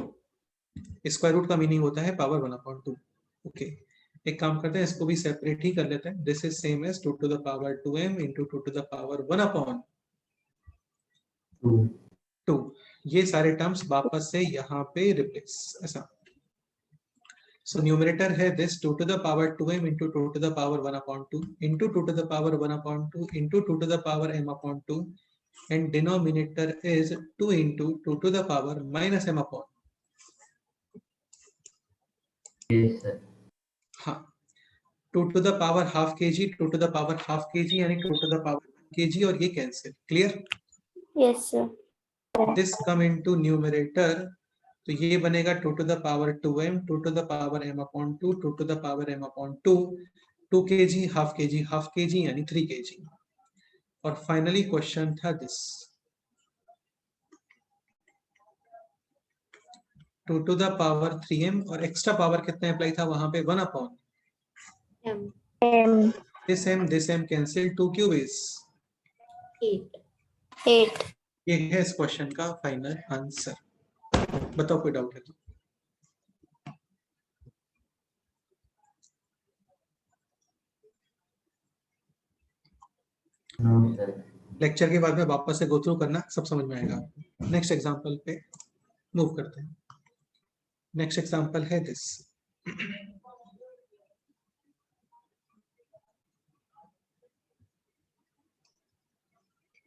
Square root का meaning होता है power 1/2। Okay, एक काम करते हैं, इसको भी सेपरेट ही कर लेते हैं। This is same as 2 to the power 2m into 2 to the power 1/2। ये सारे टर्म्स वापस से यहाँ पे रिप्लेस, ऐसा। सो न्यूमरेटर है this 2 to the power 2m into 2 to the power 1/2 into 2 to the power 1/2 into 2 to the power m/2, and denominator is 2 into 2 to the power minus m upon। Yes, sir. हाँ, 2 to the power half kg, 2 to the power half kg यानी 2 to the power kg, और ये cancel. Clear? Yes, sir. This come into numerator, तो ये बनेगा 2 to the power 2m, 2 to the power m/2, 2 to the power m/2, 2 kg half kg यानी 3 kg। और finally question था this 2 to the power 3m, और extra power कितना apply था वहां पे 1/। M. this m cancel, 2 cube is 8. ये है इस क्वेश्चन का फाइनल आंसर। बताओ कोई डाउट है तो? No, sir. लेक्चर के बाद में वापस से गो थ्रू करना, सब समझ में आएगा। नेक्स्ट एग्जांपल पे मूव करते हैं। नेक्स्ट एग्जांपल है दिस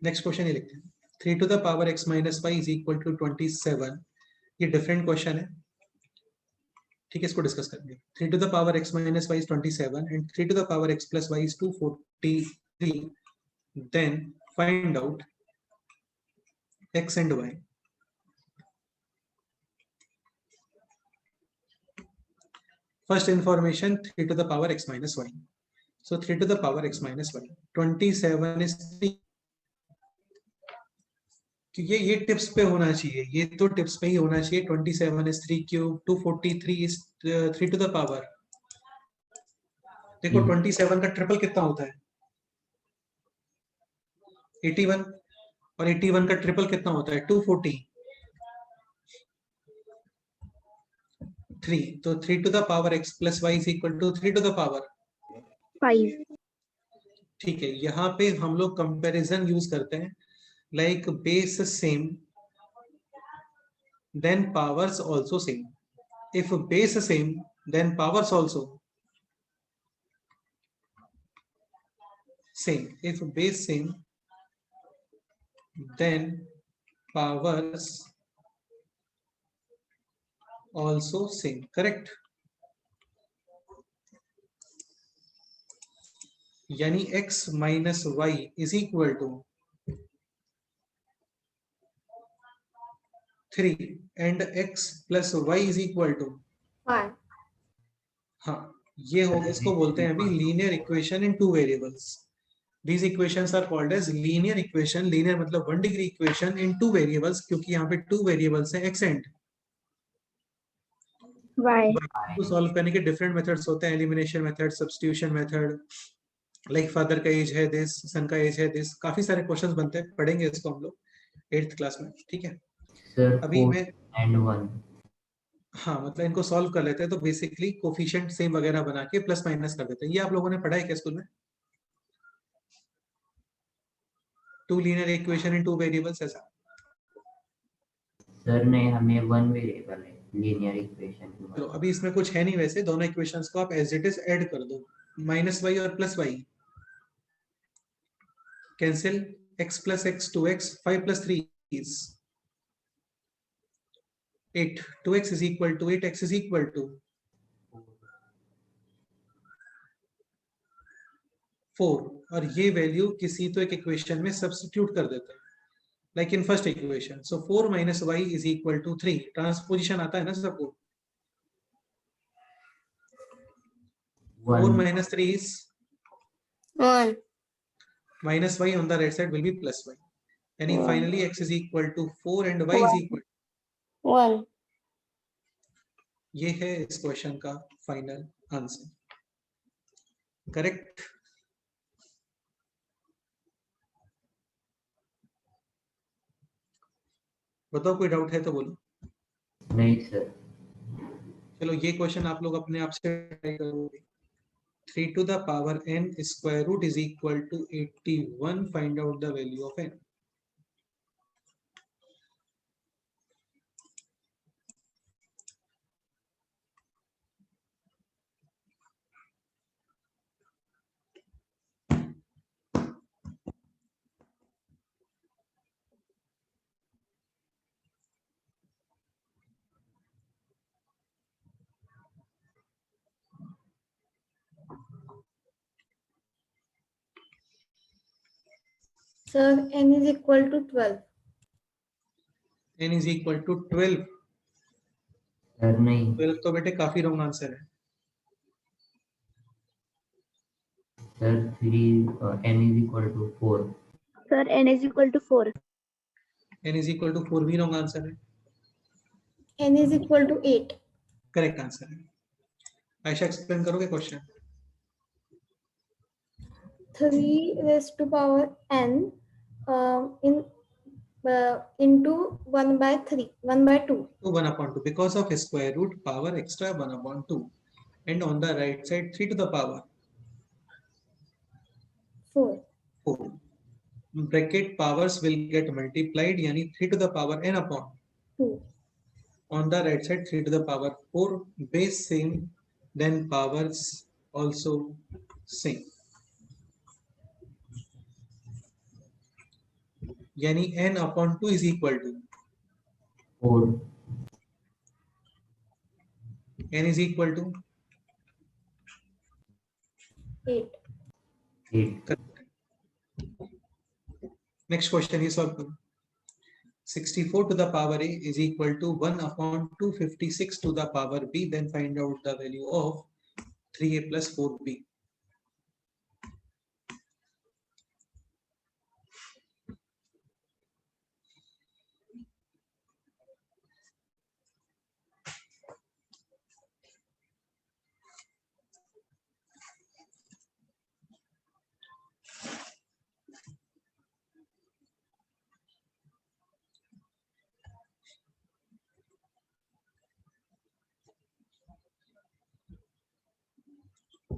नेक्स्ट क्वेश्चन ये लिखते हैं 3 to the power x minus y is equal to 27। ये डिफरेंट क्वेश्चन है, ठीक है, इसको डिस्कस करेंगे। 3 to the power x minus y is 27 and 3 to the power x plus y is 243, then find out x and y। First information 3 to the power x minus y, so 3 to the power x minus y, 27 is 3। ये tips पे होना चाहिए, ये तो tips पे ही होना चाहिए। 27 is 3 cube, 243 is 3 to the power। देखो 27 का ट्रिपल कितना होता है? 81, और 81 का ट्रिपल कितना होता है? 243। तो 3 to the power x plus y is equal to 3 to the power 5. ठीक है, यहाँ पे हम लोग कंपैरिजन यूज करते हैं, like base same then powers also same। if base same then powers also same। if base same then powers also same, correct? यानी x minus y is equal to 3 and x plus y is equal to 1. हाँ, ये हो, इसको बोलते हैं अभी linear equation in 2 variables. These equations are called as linear equation। linear मतलब 1 degree equation in 2 variables, क्योंकि यहाँ पे 2 variables है x and Y. को सॉल्व करने के डिफरेंट मेथड्स होते हैं, elimination method, substitution method, like father का एज है दिस, सन का एज है दिस, काफी सारे क्वेश्चंस बनते हैं, पढ़ेंगे इसको हम लोग 8th क्लास में, ठीक है। Sir, अभी 4 मैं and 1. हाँ मतलब इनको सॉल्व कर लेते हैं, तो बेसिकली कोफिशिएंट सेम वगैरह बना के प्लस माइनस कर देते हैं। ये आप लोगों ने पढ़ा है क्या स्कूल में? 2 लीनियर इक्वेशन इन 2 वेरिएबल्स, ऐसा? सर नहीं, हमें 1 वेरिएबल है लीनियर इक्वेशन। तो अभी इसमें कुछ है नहीं वैसे, दोनों इक्वेशंस को आप एज इट इज ऐड कर दो, माइनस वाई और plus y cancel, x plus x 2x, 5 plus 3 is 8, 2x is equal to 8, x is equal to 4, और ये वैल्यू किसी तो एक इक्वेशन में सब्स्टिट्यूट कर देते हैं, like in first equation. So 4 minus y is equal to 3, transposition आता है ना सबको? 4 1. minus 3 is 1. minus y, on the right side will be plus y. यानी One. finally x is equal to 4 and y is equal. 1. ये है इस question का final answer. Correct. बताओ कोई डाउट है तो बोलो. नहीं सर. चलो ये क्वेश्चन आप लोग अपने आप से ट्राई करोगे. 3 to the power n square root is equal to 81. Find out the value of n. Sir, n is equal to 12. n is equal to 12. Sir नहीं. 12 तो बेटे काफी रॉन्ग आंसर है. Sir 3 n is equal to 4. Sir, n is equal to 4. n is equal to 4 भी wrong answer है. N is equal to 8. Correct answer है. Ayesha explain करोगे question. 3 raised to power n into 1 by 3, 1 by 2. तो 1 upon 2 because of square root power extra 1 upon 2, and on the right side 3 to the power 4. 4. Bracket powers will get multiplied, यानी 3 to the power n upon 2. on the right side 3 to the power 4. Base same, then powers also same. यानी n upon 2 is equal to 4. n is equal to 8. 8. next question is solved. 64 to the power a is equal to 1 upon 256 to the power b. Then find out the value of 3a plus 4b.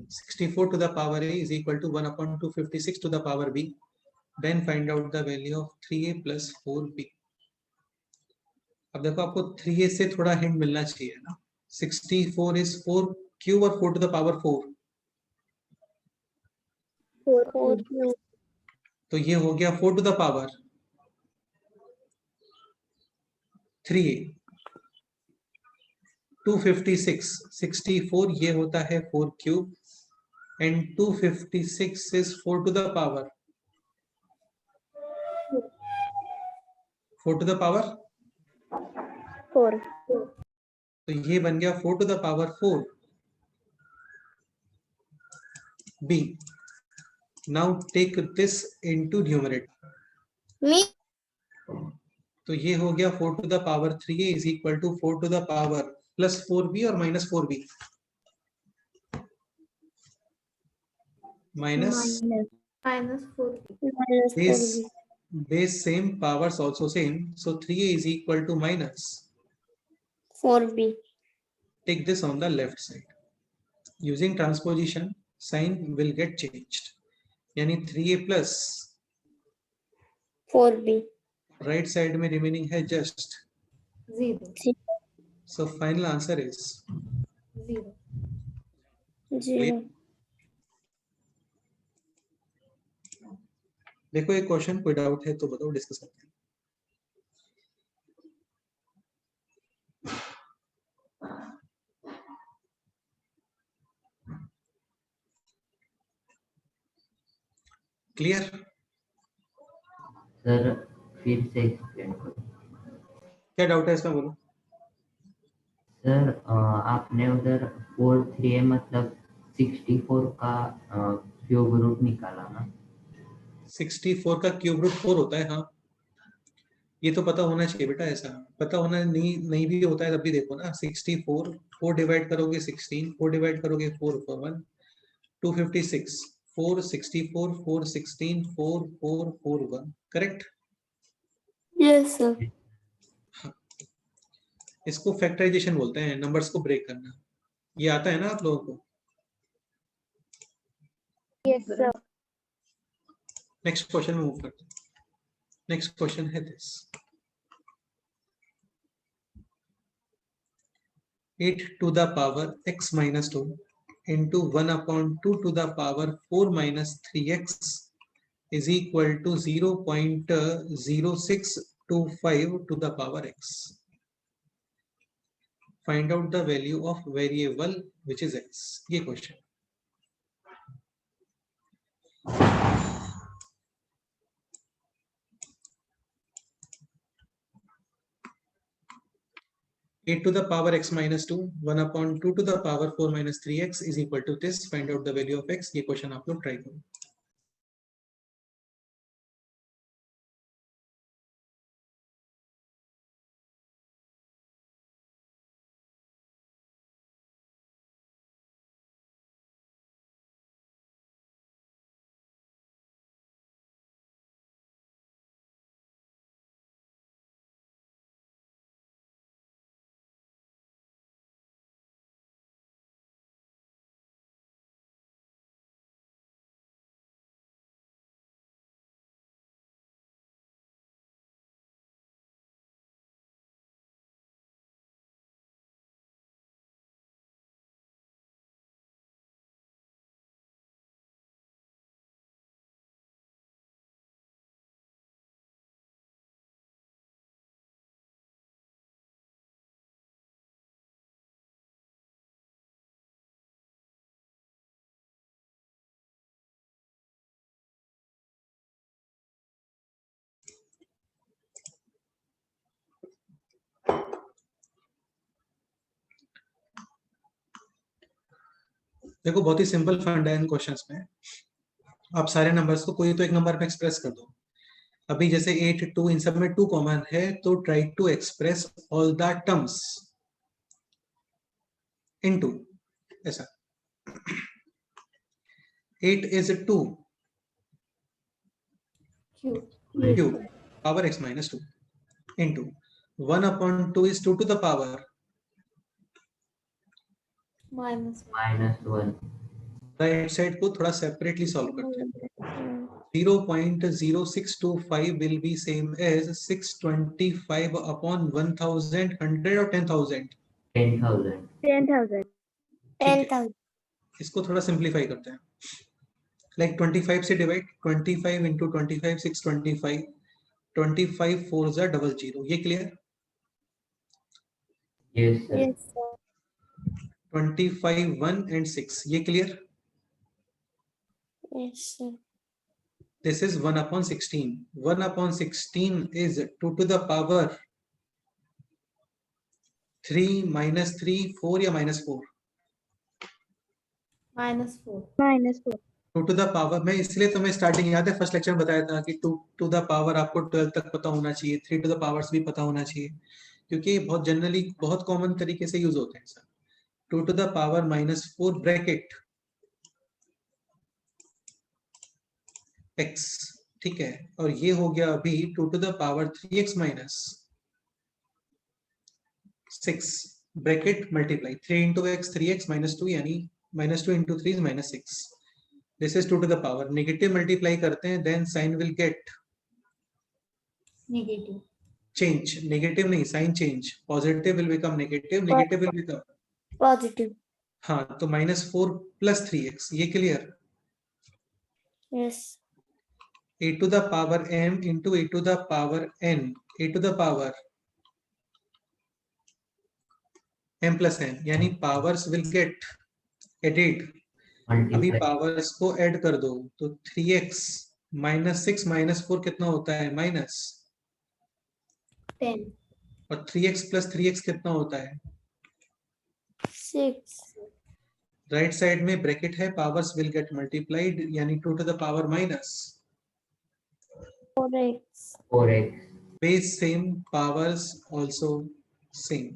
(64 to the power a is equal to 1 upon 256 to the power b. Then find out the value of 3a plus 4b. अब देखो आपको 3a से थोड़ा hint मिलना चाहिए ना. 64 is 4 cube और 4 to the power 4. 4 cube. तो ये हो गया 4 to the power 3a. 256 64 ये होता है 4 cube, and 256 is 4 to the power 4 to the power 4. तो ये बन गया 4 to the power 4 b. Now take this into numerator. Me? तो ये हो गया 4 to the power 3a is equal to 4 to the power plus 4b और minus 4b. minus Minus 4. base same, powers also same, so 3a is equal to minus 4b. take this on the left side. Using transposition, sign will get changed. यानी 3a plus 4b. right side में remaining है just 0. so final answer is 0. 0. देखो एक question कोई doubt है तो बताओ, discuss करते हैं. क्लियर. सर फिर से एक्सप्लेन करो. क्या डाउट है इसमें बोलो. सर आपने उधर 4 3 मतलब 64 का क्यूब रूट निकाला ना। 64 का क्यूब रूट 4 होता है। हाँ, ये तो पता होना चाहिए बेटा, ऐसा पता होना नहीं नहीं भी होता है तब भी देखो ना। 64 4 डिवाइड करोगे 16, 4 डिवाइड करोगे 4 4 1 256 4 64 4 16 4 4 4 1 करेक्ट। Yes, sir. इसको फैक्टराइजेशन बोलते हैं, नंबर्स को ब्रेक करना। ये आता है ना आप लोगों को? Yes, sir. नेक्स्ट क्वेश्चन में मूव करते हैं। नेक्स्ट क्वेश्चन है this, 8 to the power x minus 2 into 1 upon 2 to the power 4 minus 3x is equal to 0.0625 to the power x. Find out the value of variable which is x. ये question. eight to the power x minus 2 1 upon 2 to the power 4 minus 3x is equal to this. Find out the value of x. ये question आप लोग try करो। देखो बहुत ही simple fund है इन questions में। आप सारे नंबर्स को कोई तो एक नंबर में एक्सप्रेस कर दो। अभी जैसे 8 2 इन सब में 2 कॉमन है, तो try to express all the terms into ऐसा। 8 is 2 Q. cube power x minus 2 into 1 upon 2 is 2 to the power Minus. -1 right side को थोड़ा सेपरेटली सॉल्व करते हैं। 0.0625 will be same as 625 upon 1000, 100 और 10,000। 10,000 10,000. 10,000. इसको थोड़ा सिंप्लीफाई करते हैं। लाइक 25 से डिवाइड, 25 इंटू 25 625, 25 4 जा 00। ये clear? yes sir Yes, sir. 25 1 and 6 ये clear? Yes, sir. This is 1 upon 16. 1 upon 16 is 2 to the power 3 minus 3 4 या minus 4? -4. -4. 2 to the power, मैं इसलिए तुम्हें स्टार्टिंग याद है फर्स्ट लेक्चर में बताया था कि 2 to the power आपको 12 तक पता होना चाहिए, 3 to the powers भी पता होना चाहिए, क्योंकि बहुत जनरली बहुत कॉमन तरीके से यूज होते हैं sir. 2 to the power -4 bracket x, ठीक है। और ये हो गया अभी 2 to the power 3x minus 6 bracket multiply 3 into x 3x minus 2 यानी -2 into 3 is -6। This is 2 to the power, negative multiply करते हैं, then sign will get Negative. change, negative नहीं sign change, positive will become negative, negative will become Positive. हाँ, तो -4 plus 3x ये clear? Yes. a to the power m into a to the power n, a to the power m plus n, यानी powers will get added. अभी multiply powers को add कर दो, तो 3x -6 -4 कितना होता है? माइनस। 10. और 3x plus 3x कितना होता है? 6. राइट साइड में ब्रैकेट है, पावर्स विल गेट मल्टीप्लाइड, यानी 2 to the power minus 4x. 4x. base same, powers also same,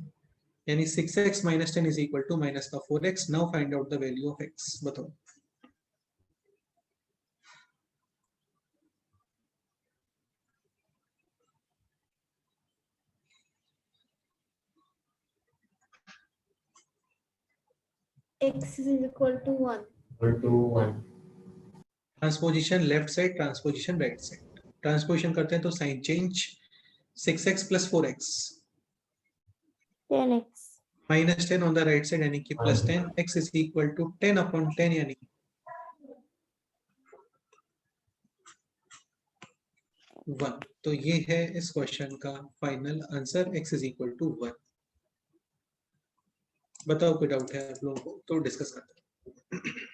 यानी 6x minus 10 is equal to minus का 4x. Now find out the value of x. बताओ. X is equal to 1. Equal to 1. Transposition left side, transposition right side. Transposition करते हैं तो sign change. 6x plus 4x 10x. minus 10 on the right side यानी कि plus 10. x is equal to 10 upon 10 यानी 1. तो ये है इस क्वेश्चन का final answer. x is equal to 1. बताओ कोई डाउट है आप लोगों को तो डिस्कस करते हैं.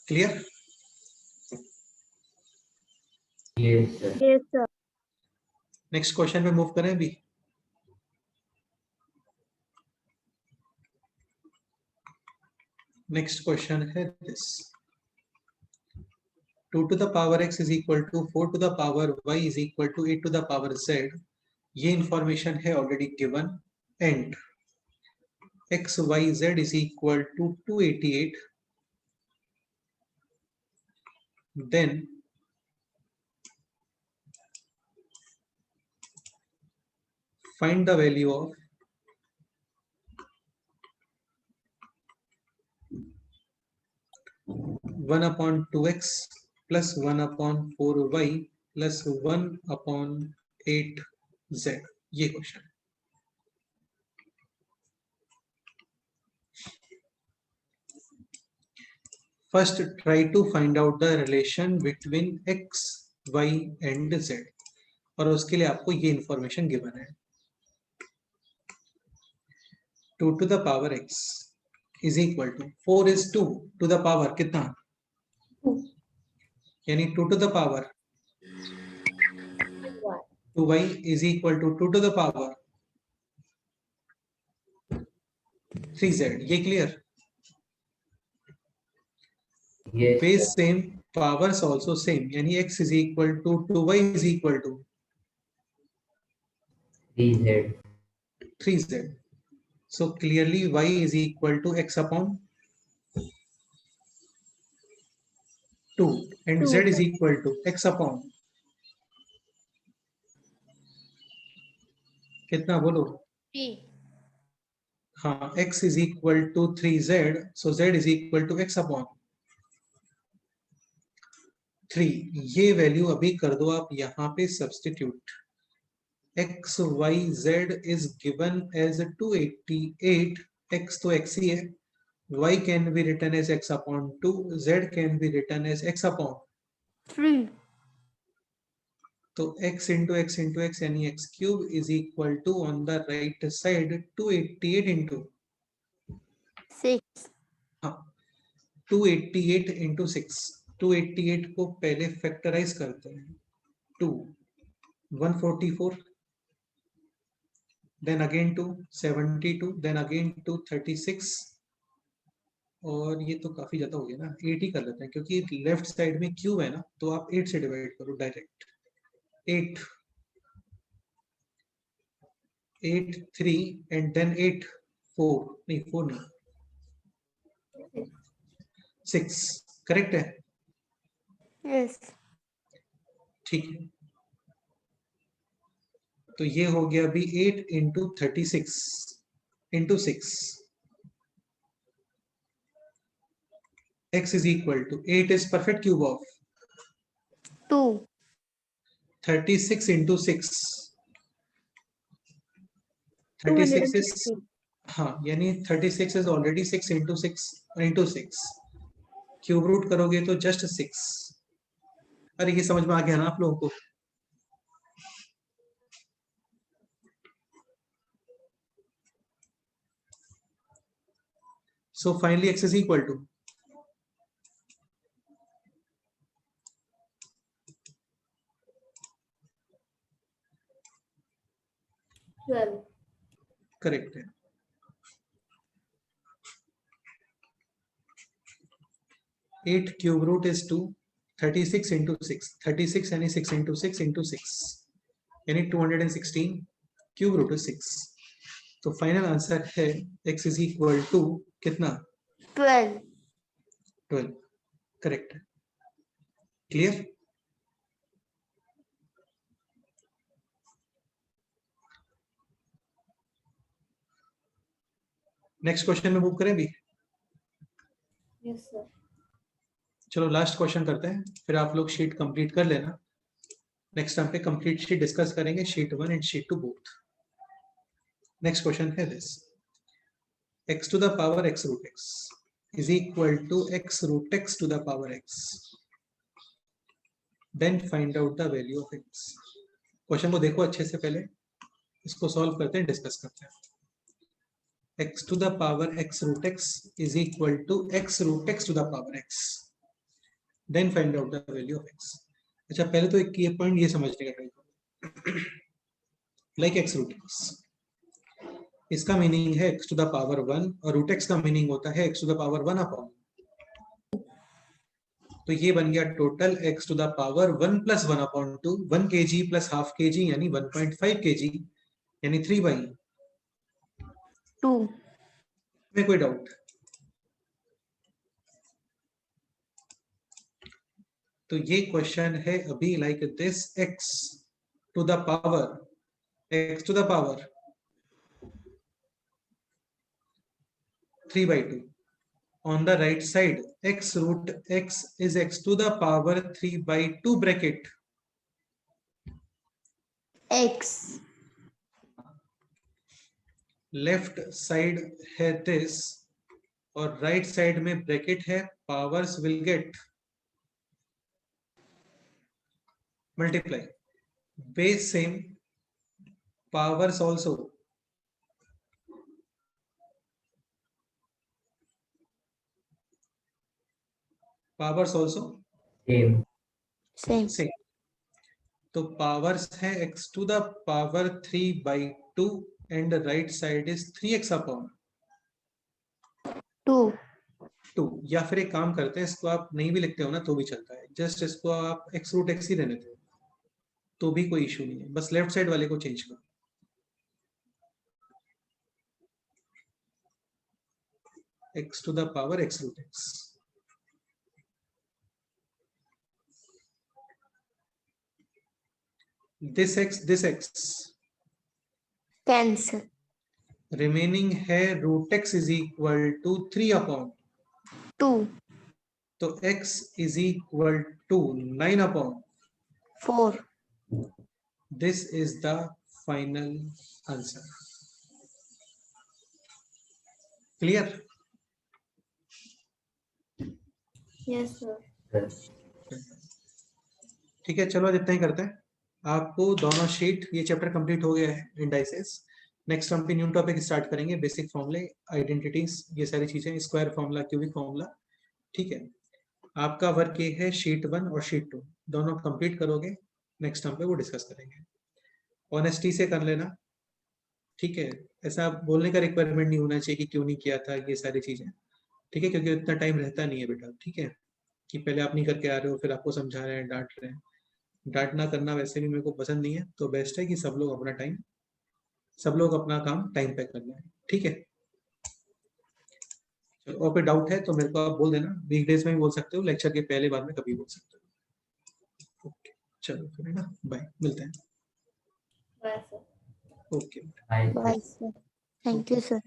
Clear. Yes, sir. Yes, sir. Next question पे मूव करें अभी. नेक्स्ट क्वेश्चन है this. 2 to the power x is equal to 4 to the power y is equal to 8 to the power z. ये इंफॉर्मेशन है already given. And x y z is equal to 288. then find the value of one upon 2x plus 1 upon 4y plus 1 upon 8z. ये question. First, try to find out the relation between x, y and z. और उसके लिए आपको ये information given है. 2 to the power x is equal to 4 is 2 to the power कितना, 2. यानी 2 to the power 2y is equal to 2 to the power 3z. ये clear. Yes, Base sir. same, powers also same, यानी x is equal to 2y is equal to 3z. 3z. So clearly y is equal to x upon 2 and 2. z is equal to x upon कितना बोलो. 3. हाँ, x is equal to 3z, so z is equal to x upon 3. ये value अभी कर दो आप यहाँ पे substitute. x y z is given as 288. x तो x ही है. y can be written as x upon 2. z can be written as x upon 3. तो x into x into x यानी x cube is equal to on the right side 288 into 6. हाँ 288 into 6. 288 को पहले factorise करते हैं. 2 144 then again 2 72 then again 2 36 और ये तो काफी ज्यादा हो गया ना. 8 ही कर लेते हैं क्योंकि लेफ्ट साइड में क्यूब है ना, तो आप 8 से डिवाइड करो डायरेक्ट. 8 8 3 and then 8 4 नहीं 4 नहीं 6. करेक्ट है. Yes. ठीक है. तो ये हो गया अभी 8 into 36 into 6. x is equal to 8 is perfect cube of 2. 36 into 6. 36 is 260. हाँ यानी 36 is already 6 into 6 into 6. Cube root करोगे तो जस्ट 6. अरे ये समझ में आ गया ना आप लोगों को. So finally x is equal to 12. Correct है। 8 cube root is 2, 36 into 6, 36 यानी 6 into 6 into 6 यानी 216, क्यूब रूट 6। तो फाइनल आंसर है x इज इक्वल टू कितना? 12. 12। करेक्ट है। क्लियर? नेक्स्ट क्वेश्चन में मूव करें भी। Yes, sir. चलो लास्ट क्वेश्चन करते हैं, फिर आप लोग शीट कंप्लीट कर लेना। नेक्स्ट टाइम पे कंप्लीट शीट डिस्कस करेंगे, sheet 1 and sheet 2 both. Next question है this, x to the power x root x is equal to x root x to the power x, then find out the value of x। Question को देखो अच्छे से, पहले इसको solve करते हैं, discuss करते हैं। x to the power x root x is equal to x root x to the power x, then find out the value of x। अच्छा, पहले तो एक ये पॉइंट ये समझने का ट्राई करो, लाइक x root x, इसका मीनिंग है x to the power 1 और रूट x का मीनिंग होता है x to the power 1 upon. तो ये बन गया total x to the power 1 plus 1 upon 2, 1 kg plus half kg यानी 1.5 kg यानी 3/2। में कोई डाउट? तो ये क्वेश्चन है अभी like this, x to the power 3/2। On the right side, x root x is x to the power 3/2 bracket X. Left side है this और राइट साइड में ब्रैकेट है, powers will get multiply, base same, powers also Same. Same. तो powers है x to the power 3/2 and right side is 3x upon 2। या फिर एक काम करते हैं, इसको आप नहीं भी लिखते हो ना तो भी चलता है, जस्ट इसको आप x रूट x ही रहने दो तो भी कोई इशू नहीं है, बस लेफ्ट साइड वाले को चेंज करो। x to the power x root x, this x Cancel. Remaining है root x is equal to 3 upon 2. तो x is equal to 9 upon 4. This is the final answer. Clear? Yes, sir. ठीक है, चलो आज इतना ही करते हैं। आपको दोनों शीट, ये चैप्टर कंप्लीट हो गया है इंडाइसेस। नेक्स्ट हम पे न्यू टॉपिक स्टार्ट करेंगे, बेसिक फॉर्मूले, आइडेंटिटीज, ये सारी चीजें, स्क्वायर फॉर्मूला, क्यूबिक फॉर्मूला। ठीक है, आपका वर्क ये है शीट 1 और शीट 2 दोनों कंप्लीट करोगे, नेक्स्ट टाइम पे वो डिस्कस करेंगे। ऑनेस्टी से कर लेना, ठीक है, ऐसा बोलने का रिक्वायरमेंट नहीं होना चाहिए कि क्यों नहीं किया था, ये सारी चीजें, ठीक है, क्योंकि इतना टाइम रहता नहीं है बेटा, ठीक है, कि पहले आप नहीं करके आ रहे हो फिर आपको समझा रहे हैं, डांट रहे हैं। डांटना करना वैसे भी मेरे को पसंद नहीं है, तो बेस्ट है कि सब लोग अपना काम टाइम पे कर लें, ठीक है। चलो, और कोई डाउट है तो मेरे को आप बोल देना, वीकडेज में भी बोल सकते हो, लेक्चर के पहले बाद में कभी बोल सकते हो। ओके, चलो फिर है ना, बाय, मिलते हैं। Bye, sir. Okay. Bye. Bye, sir. Thank you, sir.